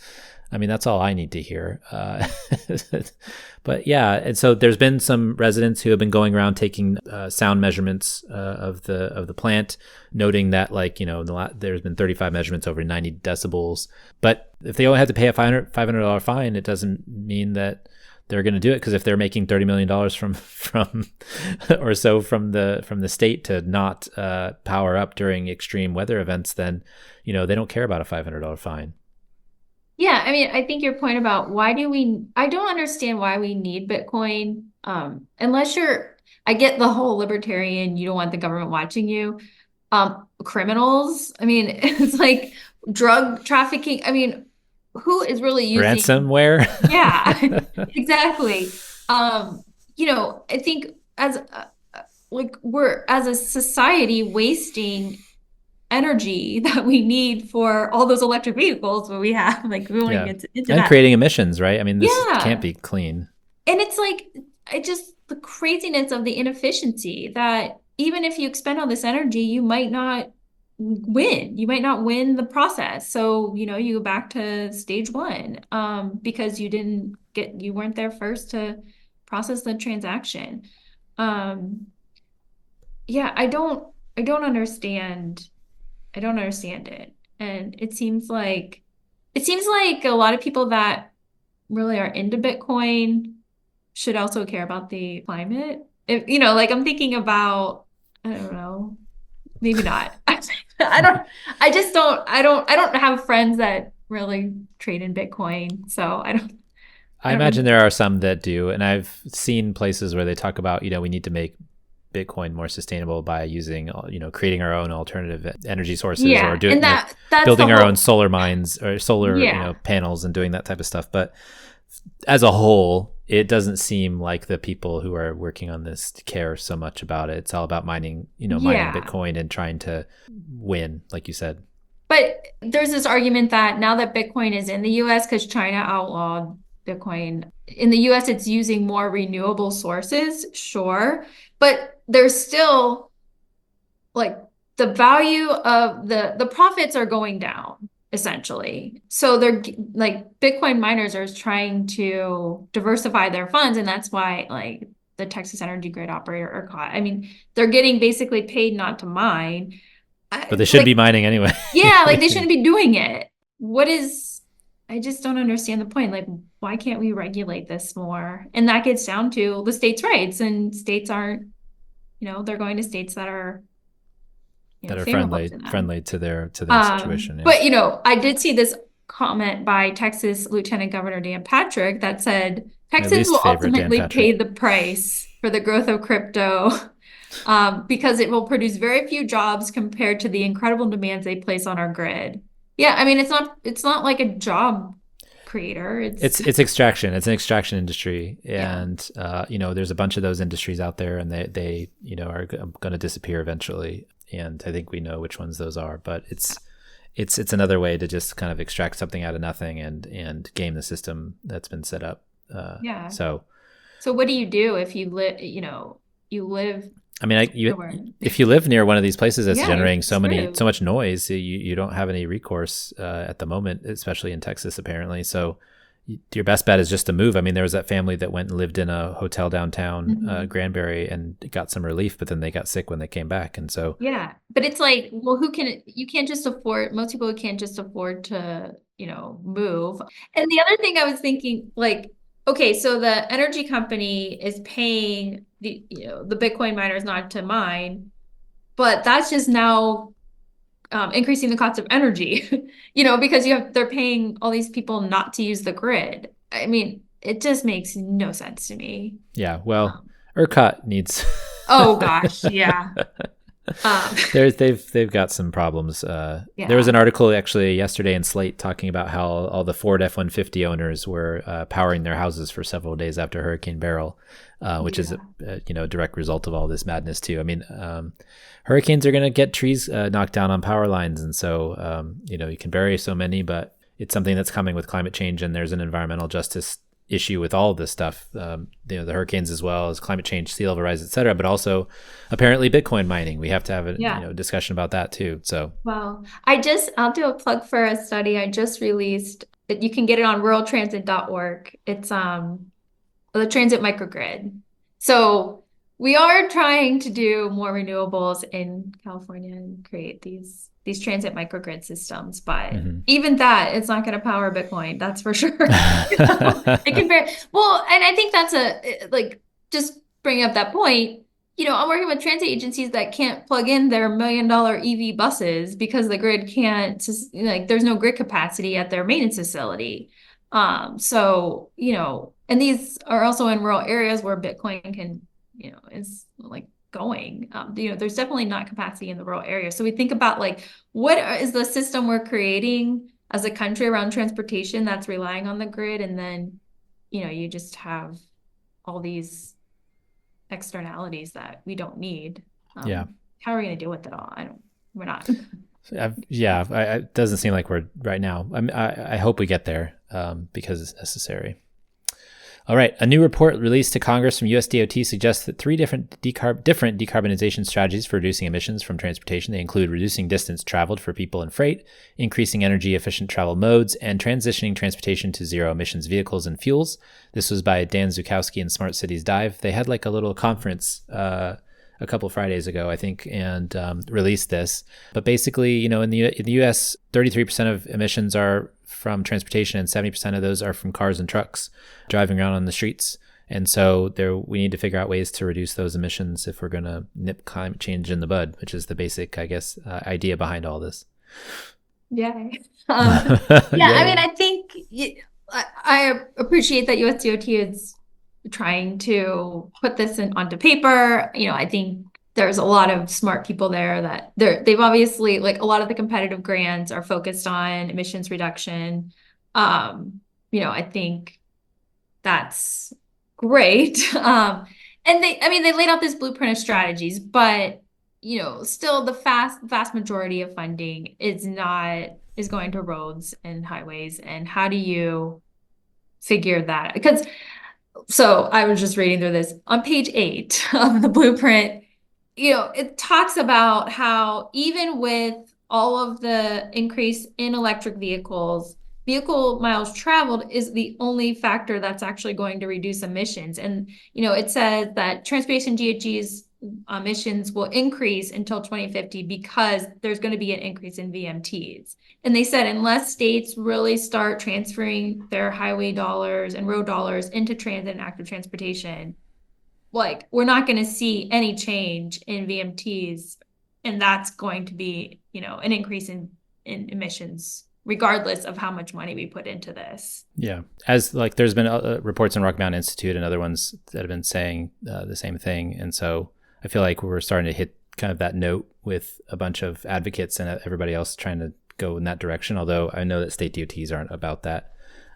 I mean, that's all I need to hear. But yeah, and so there's been some residents who have been going around taking sound measurements of the plant, noting that, like, you know, there's been 35 measurements over 90 decibels. But if they only have to pay a $500 fine, it doesn't mean that they're going to do it because if they're making $30 million from or so from the state to not power up during extreme weather events, then they don't care about a $500 fine. Yeah, I mean, I think your point about I don't understand why we need Bitcoin, unless I get the whole libertarian, you don't want the government watching you. Criminals, I mean, it's like drug trafficking. I mean, who is really using Ransomware? Yeah, exactly. I think we're as a society wasting energy that we need for all those electric vehicles that we have. Like we want to Yeah. get into And that. creating emissions, right? I mean, this can't Yeah. be clean. And it's like the craziness of the inefficiency that even if you expend all this energy, you might not win. You might not win the process. So, you go back to stage one, because you weren't there first to process the transaction. Yeah, I don't understand. I don't understand it. And it seems like a lot of people that really are into Bitcoin should also care about the climate. If, like I'm thinking about, I don't know, maybe not. I don't have friends that really trade in Bitcoin. So I I don't imagine really, there are some that do, and I've seen places where they talk about, we need to make Bitcoin more sustainable by using, creating our own alternative energy sources or yeah. And that's the building our own whole, solar mines or solar, yeah. panels and doing that type of stuff. But as a whole, it doesn't seem like the people who are working on this care so much about it. It's all about mining Yeah. Bitcoin and trying to win, like you said. But there's this argument that now that Bitcoin is in the US, because China outlawed Bitcoin, in the US, it's using more renewable sources, sure. But there's still like the value of the profits are going down essentially. So they're like Bitcoin miners are trying to diversify their funds, and that's why like the Texas Energy Grid operator are caught. I mean, they're getting basically paid not to mine. But they should be mining anyway. Yeah, like they shouldn't be doing it. I just don't understand the point. Like, why can't we regulate this more? And that gets down to the states' rights, and states aren't, they're going to states that are, that are favorable to them. friendly to their situation. Yeah. But, I did see this comment by Texas Lieutenant Governor Dan Patrick that said My Texans least will favorite Dan ultimately pay Patrick. the price for the growth of crypto, because it will produce very few jobs compared to the incredible demands they place on our grid. Yeah, I mean, it's not like a job creator. It's extraction. It's an extraction industry, Yeah. and there's a bunch of those industries out there, and they are going to disappear eventually. And I think we know which ones those are. But it's another way to just kind of extract something out of nothing and game the system that's been set up. Yeah. So what do you do if you live I mean, nowhere? if you live near one of these places that's Yeah, generating you're so much noise, you don't have any recourse at the moment, especially in Texas, apparently. So your best bet is just to move. I mean, there was that family that went and lived in a hotel downtown Mhm. Granbury and got some relief, but then they got sick when they came back, and so Yeah, but it's like, well, you can't just afford, most people can't just afford to, move. And the other thing I was thinking, like, okay, so the energy company is paying the Bitcoin miners not to mine, but that's just now increasing the cost of energy, because they're paying all these people not to use the grid. I mean, it just makes no sense to me. yeah. Well, ERCOT needs. Oh gosh, yeah. They've got some problems. There was Yeah. an article actually yesterday in Slate talking about how all the Ford F-150 owners were powering their houses for several days after Hurricane Beryl, which is a direct result of all this madness too. I mean, hurricanes are going to get trees knocked down on power lines, and so you can bury so many, but it's something that's coming with climate change, and there's an environmental justice issue with all of this stuff, the hurricanes as well as climate change, sea level rise, et cetera, but also apparently Bitcoin mining. We have to have a discussion about that too. So, Well, I'll do a plug for a study I just released. You can get it on ruraltransit.org. It's the transit microgrid. So we are trying to do more renewables in California and create these these transit microgrid systems, but Mm-hmm. even that, it's not going to power Bitcoin. That's for sure. It can very well, and I think that's like just bringing up that point. I'm working with transit agencies that can't plug in their $1 million EV buses because the grid can't, like, there's no grid capacity at their maintenance facility. So, and these are also in rural areas where Bitcoin can, is like going. There's definitely not capacity in the rural area. So we think about like, what is the system we're creating as a country around transportation that's relying on the grid? And then, you just have all these externalities that we don't need. Yeah. How are we going to deal with it all? We're not. It doesn't seem like we're right now. I hope we get there because it's necessary. All right. A new report released to Congress from USDOT suggests that 3 different decarbonization strategies for reducing emissions from transportation. They include reducing distance traveled for people and freight, increasing energy efficient travel modes, and transitioning transportation to zero emissions vehicles and fuels. This was by Dan Zukowski and Smart Cities Dive. They had like a little conference a couple Fridays ago, I think, and released this. But basically, in the U.S., 33% of emissions are from transportation, and 70% of those are from cars and trucks driving around on the streets. And so we need to figure out ways to reduce those emissions if we're going to nip climate change in the bud, which is the basic, I guess, idea behind all this. Yeah. I mean, I think I appreciate that USDOT is trying to put this onto paper. I think there's a lot of smart people there that they've obviously, like, a lot of the competitive grants are focused on emissions reduction. I think that's great. And they laid out this blueprint of strategies, but still the vast majority of funding is going to roads and highways. And how do you figure that? So I was just reading through this on page 8 of the blueprint. It talks about how even with all of the increase in electric vehicles, vehicle miles traveled is the only factor that's actually going to reduce emissions. And, it says that transportation GHG's emissions will increase until 2050 because there's going to be an increase in VMTs. And they said unless states really start transferring their highway dollars and road dollars into transit and active transportation, like, we're not going to see any change in VMTs. And that's going to be, an increase in emissions, regardless of how much money we put into this. Yeah. As like, there's been reports in Rocky Mountain Institute and other ones that have been saying the same thing. And so I feel like we're starting to hit kind of that note with a bunch of advocates and everybody else trying to go in that direction. Although I know that state DOTs aren't about that.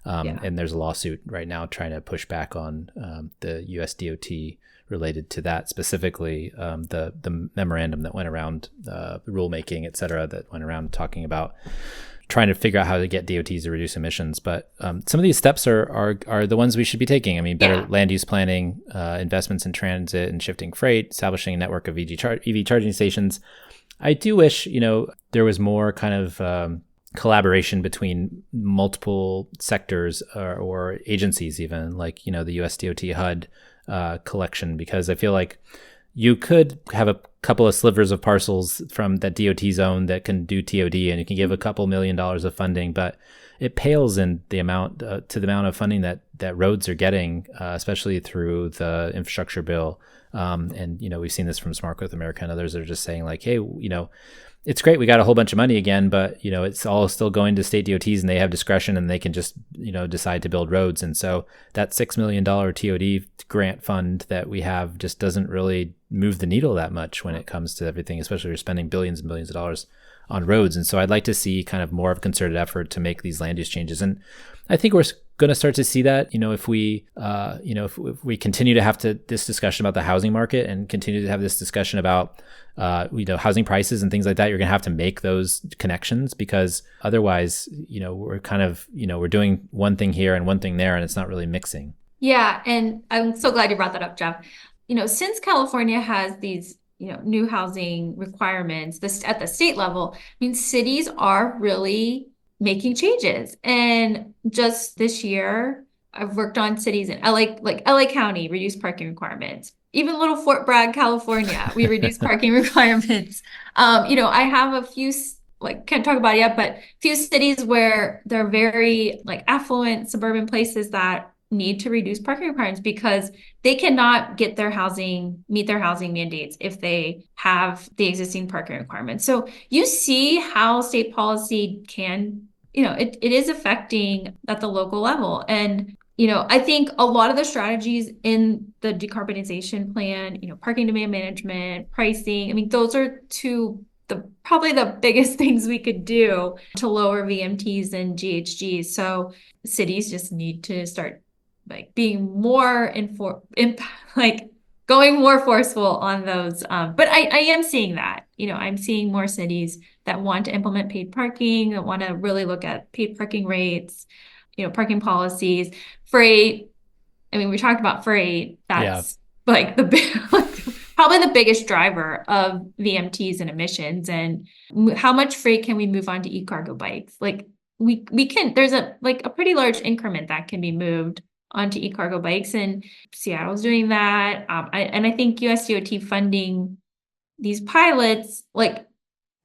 And there's a lawsuit right now trying to push back on the USDOT related to that, specifically the memorandum that went around, the rulemaking, et cetera, that went around talking about trying to figure out how to get DOTs to reduce emissions. But some of these steps are the ones we should be taking. I mean, better land use planning, investments in transit and shifting freight, establishing a network of EV charging stations. I do wish, there was more kind of collaboration between multiple sectors or agencies, even like, the USDOT HUD collection, because I feel like you could have a couple of slivers of parcels from that DOT's own that can do TOD, and you can give a couple $1 million of funding, but it pales in the amount to the amount of funding that roads are getting, especially through the infrastructure bill. And we've seen this from Smart Growth America and others that are just saying like, hey, it's great, we got a whole bunch of money again, but it's all still going to state DOTs and they have discretion and they can just decide to build roads. And so that $6 million TOD grant fund that we have just doesn't really move the needle that much when it comes to everything, especially if you're spending billions and billions of dollars on roads. And so I'd like to see kind of more of a concerted effort to make these land use changes. And I think we're going to start to see that, if we continue to have this discussion about the housing market and continue to have this discussion about, housing prices and things like that, you're going to have to make those connections, because otherwise, we're kind of, we're doing one thing here and one thing there, and it's not really mixing. Yeah. And I'm so glad you brought that up, Jeff. Since California has these, new housing requirements at the state level, I mean, cities are really making changes. And just this year, I've worked on cities in LA, like LA County, reduced parking requirements. Even little Fort Bragg, California, we reduced parking requirements. I have a few like can't talk about it yet, but few cities where they're very like affluent suburban places that need to reduce parking requirements because they cannot get meet their housing mandates if they have the existing parking requirements. So you see how state policy can, it is affecting at the local level. And, I think a lot of the strategies in the decarbonization plan, parking demand management, pricing, I mean, those are probably the biggest things we could do to lower VMTs and GHGs. So cities just need to start like being more like going more forceful on those. But I am seeing that, I'm seeing more cities that want to implement paid parking, that want to really look at paid parking rates, parking policies, freight. I mean, we talked about freight. That's like the big, probably the biggest driver of VMTs and emissions. And how much freight can we move on to e-cargo bikes? Like we can, there's a pretty large increment that can be moved onto e-cargo bikes, and Seattle's doing that. I think USDOT funding these pilots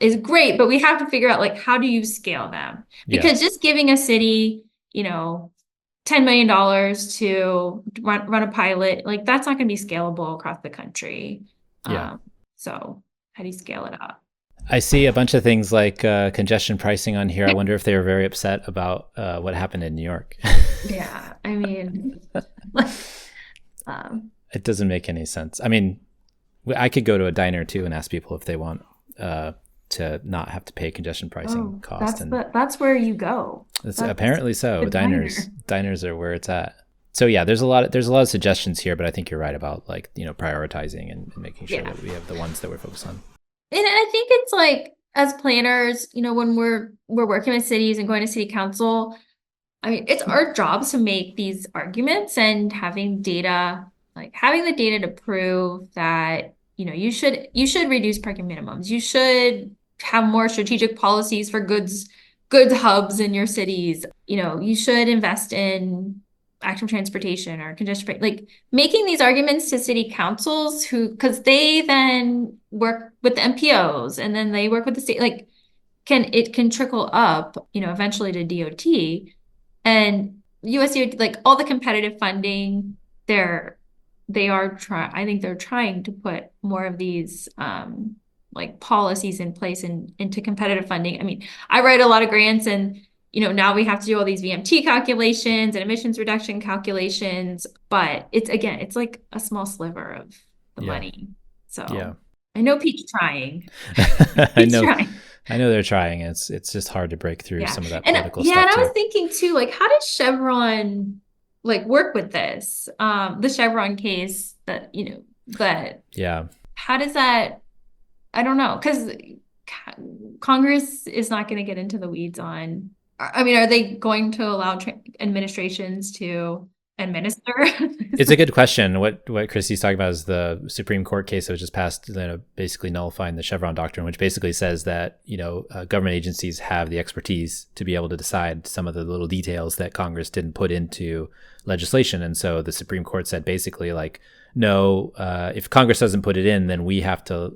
is great, but we have to figure out how do you scale them? Because just giving a city, $10 million to run a pilot, that's not going to be scalable across the country. So how do you scale it up? I see a bunch of things like congestion pricing on here. I wonder if they were very upset about what happened in New York. Yeah, I mean, it doesn't make any sense. I mean, I could go to a diner too and ask people if they want to not have to pay congestion pricing cost. That's where you go. That's apparently so. Diners are where it's at. So yeah, there's a lot of suggestions here, but I think you're right about prioritizing and making sure that we have the ones that we're focused on. And I think it's as planners, when we're working with cities and going to city council, I mean, it's our jobs to make these arguments and having the data to prove that, you should reduce parking minimums. You should have more strategic policies for goods hubs in your cities. You should invest in active transportation or congestion, making these arguments to city councils because they then work with the MPOs and then they work with the state, can trickle up, eventually to DOT and USDOT, all the competitive funding I think they're trying to put more of these, policies in place into competitive funding. I mean, I write a lot of grants and now we have to do all these VMT calculations and emissions reduction calculations, but it's like a small sliver of the money. So I know Pete's trying. I know they're trying. It's just hard to break through some of that political stuff. Yeah, and I was thinking too, how does Chevron work with this? The Chevron case how does that? I don't know, because Congress is not going to get into the weeds on. I mean, are they going to allow administrations to administer? It's a good question. What Chrissy's talking about is the Supreme Court case that was just passed, basically nullifying the Chevron doctrine, which basically says that government agencies have the expertise to be able to decide some of the little details that Congress didn't put into legislation. And so the Supreme Court said basically no, if Congress doesn't put it in, then we have to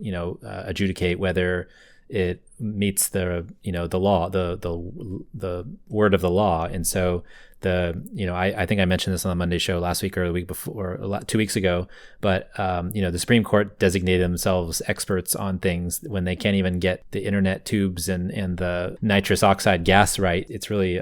adjudicate whether it meets the law, the word of the law. And so I think I mentioned this on the Monday show last week or the week before, 2 weeks ago, but the Supreme Court designated themselves experts on things when they can't even get the internet tubes and the nitrous oxide gas right. It's really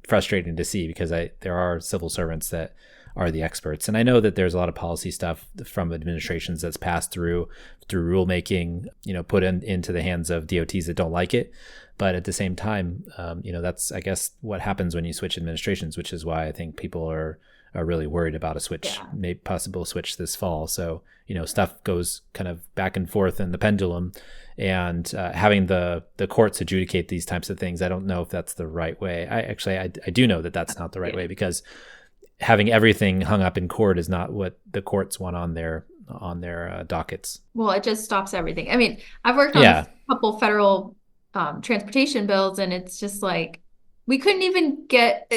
frustrating to see because there are civil servants that are the experts. And I know that there's a lot of policy stuff from administrations that's passed through rulemaking, put into the hands of DOTs that don't like it. But at the same time, that's, I guess, what happens when you switch administrations, which is why I think people are really worried about a switch, possible switch this fall. So, stuff goes kind of back and forth in the pendulum, and having the courts adjudicate these types of things, I don't know if that's the right way. I do know that that's not the right way, because having everything hung up in court is not what the courts want on their dockets. Well, it just stops everything. I mean, I've worked on a couple federal transportation bills, and it's just we couldn't even get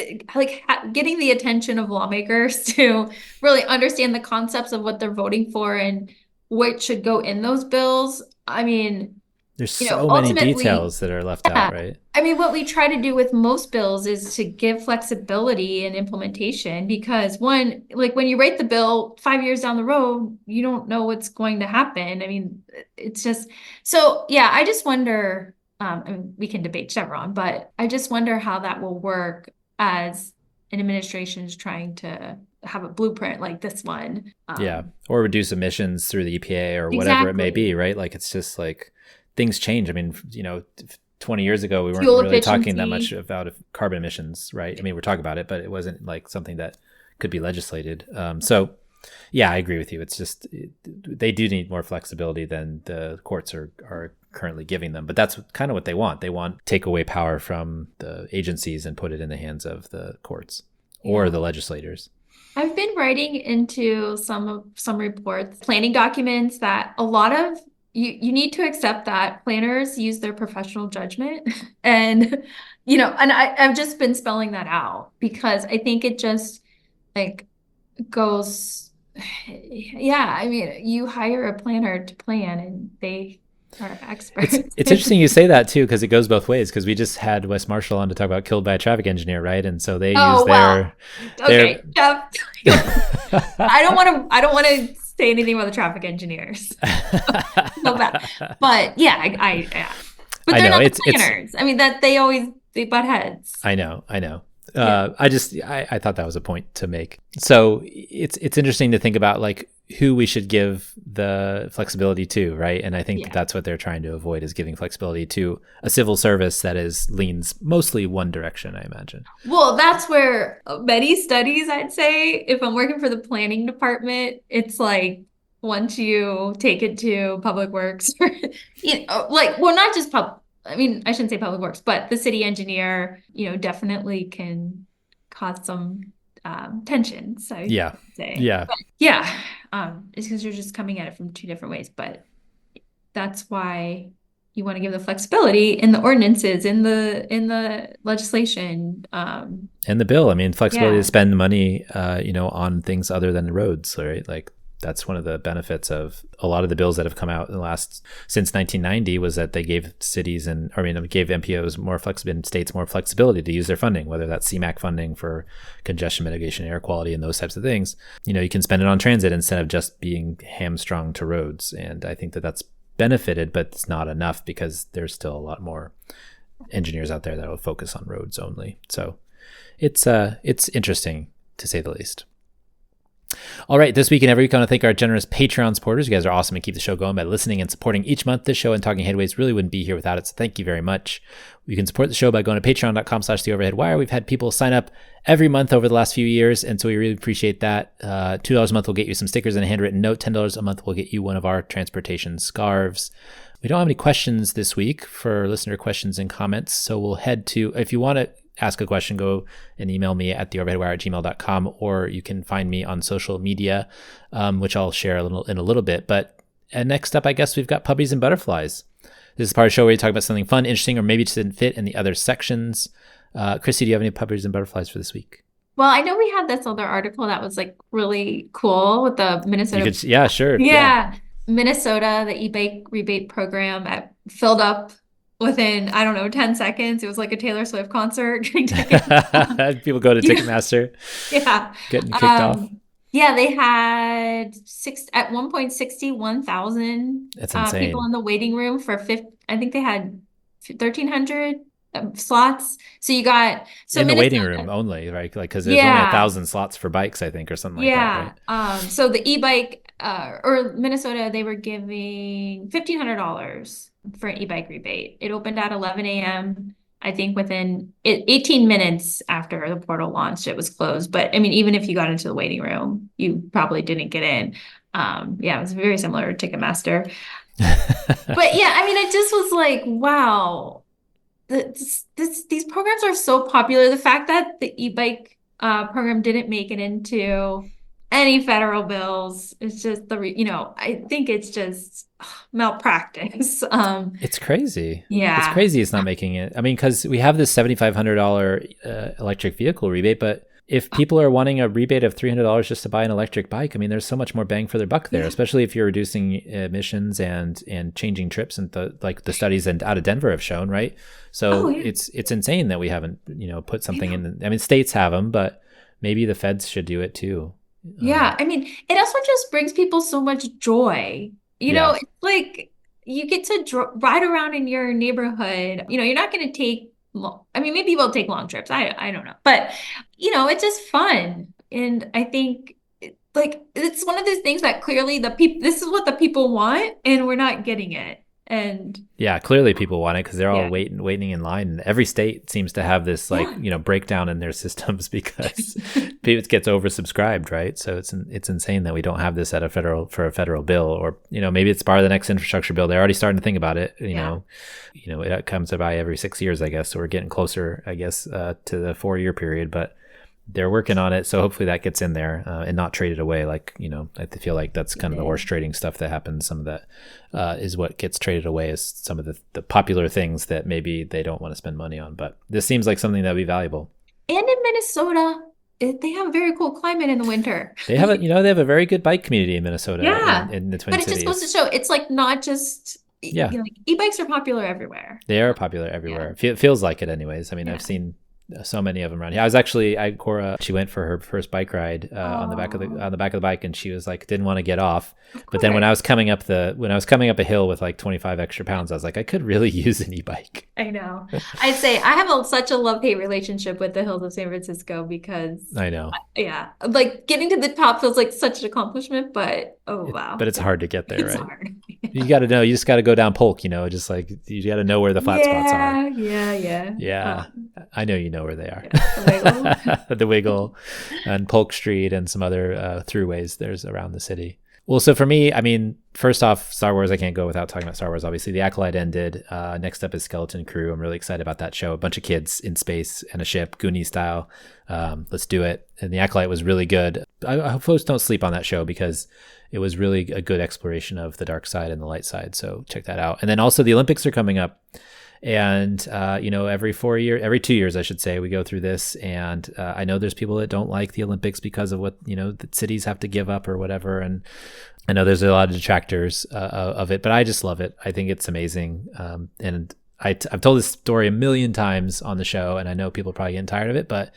getting the attention of lawmakers to really understand the concepts of what they're voting for and what should go in those bills. I mean, There's so many ultimately, details that are left out, right? I mean, what we try to do with most bills is to give flexibility in implementation because one, like when you write the bill 5 years down the road, you don't know what's going to happen. I mean, it's just so yeah, I just wonder, I mean, we can debate Chevron, but I just wonder how that will work as an administration is trying to have a blueprint like this one. Yeah. Or reduce emissions through the EPA or whatever it may Exactly. be, right? Like it's just like things change. I mean, 20 years ago, we weren't Fuel really talking that much efficiency. about carbon emissions, right? I mean, we're talking about it, but it wasn't like something that could be legislated. So yeah, I agree with you. It's just, they do need more flexibility than the courts are currently giving them, but that's kind of what they want. They want take away power from the agencies and put it in the hands of the courts or Yeah. the legislators. I've been writing into some reports, planning documents that a lot of you need to accept that planners use their professional judgment and and I've just been spelling that out because I think it just like goes yeah, I mean you hire a planner to plan and they are experts. It's interesting you say that too, because it goes both ways. Because we just had Wes Marshall on to talk about killed by a traffic engineer, right? And so they use Oh well, their okay, Jeff. I don't want to say anything about the traffic engineers. So bad. But yeah, yeah. But I they're know not the it's planners. I mean that they butt heads. I know. Yeah. I thought that was a point to make. So it's interesting to think about like who we should give the flexibility to, right? And I think Yeah. that's what they're trying to avoid is giving flexibility to a civil service that leans mostly one direction, I imagine. Well, that's where many studies, I'd say, if I'm working for the planning department, it's like once you take it to Public Works, well, not just I mean, I shouldn't say Public Works, but the city engineer, definitely can cause some tensions, I Yeah. would say. Yeah. But yeah, it's because you're just coming at it from two different ways. But that's why you want to give the flexibility in the ordinances, in the legislation. And the bill, I mean, flexibility Yeah. to spend money, on things other than the roads, right? Like that's one of the benefits of a lot of the bills that have come out in the since 1990 was that they gave gave MPOs more flexibility and states more flexibility to use their funding, whether that's CMAQ funding for congestion mitigation, air quality, and those types of things. You can spend it on transit instead of just being hamstrung to roads. And I think that that's benefited, but it's not enough because there's still a lot more engineers out there that will focus on roads only. So it's interesting to say the least. All right, this week and every week, I want to thank our generous Patreon supporters. You guys are awesome and keep the show going by listening and supporting each month. This show and Talking Headways really wouldn't be here without it, so thank you very much. You can support the show by going to patreon.com/theoverheadwire. We've had people sign up every month over the last few years, and so we really appreciate that. $2 a month will get you some stickers and a handwritten note. $10 a month will get you one of our transportation scarves. We don't have any questions this week for listener questions and comments, so we'll head to, if you want to ask a question, go and email me at theoverheadwire@gmail.com, or you can find me on social media, which I'll share in a little bit. But next up, I guess we've got Puppies and Butterflies. This is part of the show where we talk about something fun, interesting, or maybe just didn't fit in the other sections. Chrissy, do you have any Puppies and Butterflies for this week? Well, I know we had this other article that was like really cool with the Minnesota. Yeah, sure. Yeah. Minnesota, the e-bike rebate program filled up within, I don't know, 10 seconds. It was like a Taylor Swift concert. People go to Ticketmaster. Yeah. Getting kicked off. Yeah, they had at one point 61,000 That's insane. people in the waiting room for I think they had 1,300 slots. So you got in the waiting room only, right? Like because there's only 1,000 slots for bikes, I think, or something like that, right? So the e-bike or Minnesota, they were giving $1,500 for an e-bike rebate. It opened at 11 a.m. I think within 18 minutes after the portal launched, it was closed. But I mean, even if you got into the waiting room, you probably didn't get in. It was very similar to Ticketmaster. But yeah, I mean, it just was like, wow, these programs are so popular. The fact that the e-bike program didn't make it into any federal bills is just I think it's just malpractice. It's crazy. Yeah. It's crazy it's not making it. I mean, because we have this $7,500 electric vehicle rebate, but if people are wanting a rebate of $300 just to buy an electric bike, I mean, there's so much more bang for their buck there, especially if you're reducing emissions and changing trips, and like the studies out of Denver have shown, right? So it's insane that we haven't, put something in. I mean, states have them, but maybe the feds should do it too. Yeah, I mean, it also just brings people so much joy. It's like you get to ride around in your neighborhood. You're not going to take long, I mean, maybe you will take long trips. I don't know. But, it's just fun. And I think like it's one of those things that clearly this is what the people want, and we're not getting it. And yeah, clearly people want it because they're all waiting in line. And every state seems to have this breakdown in their systems because it gets oversubscribed, right? So it's insane that we don't have this for a federal bill, or maybe it's part of the next infrastructure bill. They're already starting to think about it. It comes by every 6 years, I guess. So we're getting closer, I guess, to the 4-year period, but they're working on it, so hopefully that gets in there and not traded away. Like, I feel like that's kind of the horse trading stuff that happens. Some of that is what gets traded away as some of the popular things that maybe they don't want to spend money on. But this seems like something that would be valuable. And in Minnesota, they have a very cool climate in the winter. They have they have a very good bike community in Minnesota. In the Twin Cities. But it just goes to show, it's like not just e-bikes are popular everywhere. They are popular everywhere. Feels like it, anyways. I mean, I've seen so many of them around here. Cora, she went for her first bike ride on the back of the bike, and she was like, didn't want to get off. But then when I was coming up a hill with like 25 extra pounds, I was like, I could really use an e-bike. I know. I'd say I have such a love-hate relationship with the hills of San Francisco because I know. Yeah. Like getting to the top feels like such an accomplishment, but wow. But it's hard to get there, right? It's hard. You got to know, you just got to go down Polk, just like you got to know where the flat spots are. Yeah. I know you know where they are. The Wiggle and Polk Street and some other throughways there's around the city. Well, so for me, I mean, first off, Star Wars, I can't go without talking about Star Wars. Obviously, The Acolyte ended. Next up is Skeleton Crew. I'm really excited about that show. A bunch of kids in space and a ship, Goonies style. Let's do it. And The Acolyte was really good. I hope folks don't sleep on that show because it was really a good exploration of the dark side and the light side. So check that out. And then also the Olympics are coming up. And, every 2 years, I should say, we go through this. And I know there's people that don't like the Olympics because of what, the cities have to give up or whatever. And I know there's a lot of detractors of it, but I just love it. I think it's amazing. And I've told this story a million times on the show, and I know people are probably getting tired of it, but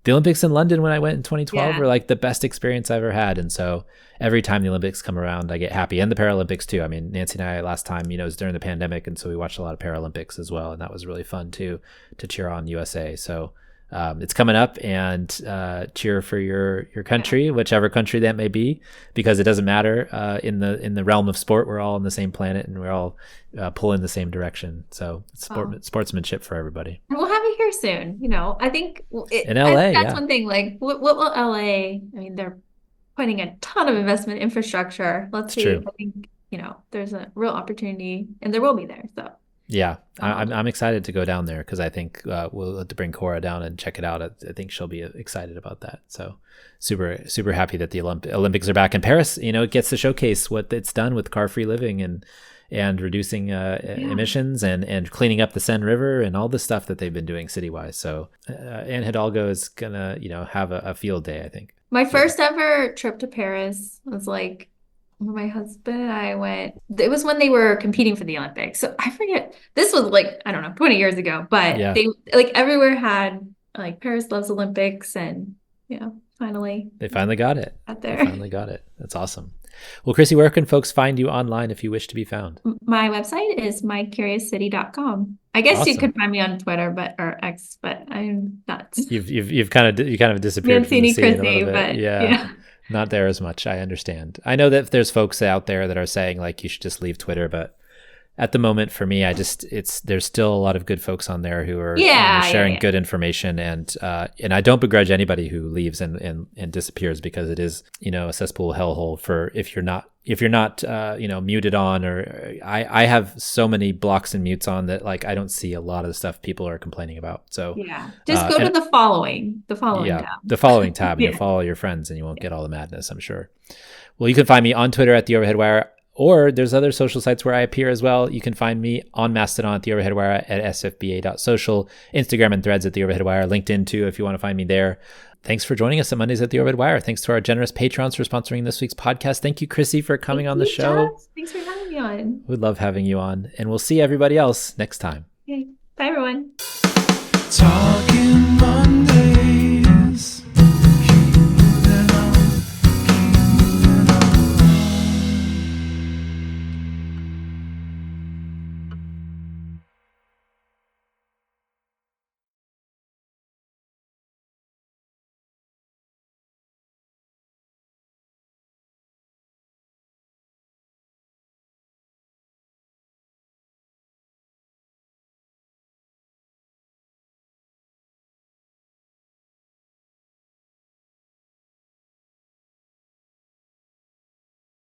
the Olympics in London when I went in 2012 were like the best experience I ever had. And so every time the Olympics come around, I get happy. And the Paralympics too. I mean, Nancy and I last time, it was during the pandemic. And so we watched a lot of Paralympics as well. And that was really fun too, to cheer on USA. So it's coming up, and cheer for your country, whichever country that may be, because it doesn't matter. In the realm of sport, we're all on the same planet and we're all pulling the same direction. So it's sportsmanship for everybody. And we'll have it here soon. I think in LA, that's one thing. Like, what will LA? I mean, they're putting a ton of investment infrastructure. Let's see. True. I think there's a real opportunity, and there will be there. So. Yeah, I'm excited to go down there because I think we'll have to bring Cora down and check it out. I think she'll be excited about that. So super happy that the Olympics are back in Paris. It gets to showcase what it's done with car-free living and reducing emissions and cleaning up the Seine River and all the stuff that they've been doing city-wise. So Anne Hidalgo is gonna have a field day, I think. My first ever trip to Paris was like, my husband and I went, it was when they were competing for the Olympics. So I forget, this was like, I don't know, 20 years ago, but they like everywhere had like Paris loves Olympics, and finally. They finally got it. Out there. They finally got it. That's awesome. Well, Chrissy, where can folks find you online if you wish to be found? My website is mycuriouscity.com. I guess you could find me on Twitter or X, but I'm not. You've kind of disappeared from the scene a little bit. But, yeah. Not there as much. I understand. I know that there's folks out there that are saying like you should just leave Twitter, but at the moment for me, there's still a lot of good folks on there who are sharing good information, and I don't begrudge anybody who leaves and disappears, because it is a cesspool hellhole for if you're not muted on, or I have so many blocks and mutes on that like I don't see a lot of the stuff people are complaining about. So just go to the following tab. The following tab, and you'll follow your friends, and you won't get all the madness, I'm sure. Well, you can find me on Twitter at The Overhead Wire, Or there's other social sites where I appear as well. You can find me on Mastodon at The Overhead Wire at sfba.social, Instagram and Threads at The Overhead Wire, LinkedIn too if you want to find me there. Thanks for joining us on Mondays at The Overhead Wire. Thanks to our generous patrons for sponsoring this week's podcast. Thank you, Chrissy, for coming on the show. Jess. Thanks for having me on. We love having you on. And we'll see everybody else next time. Okay. Bye, everyone. Talk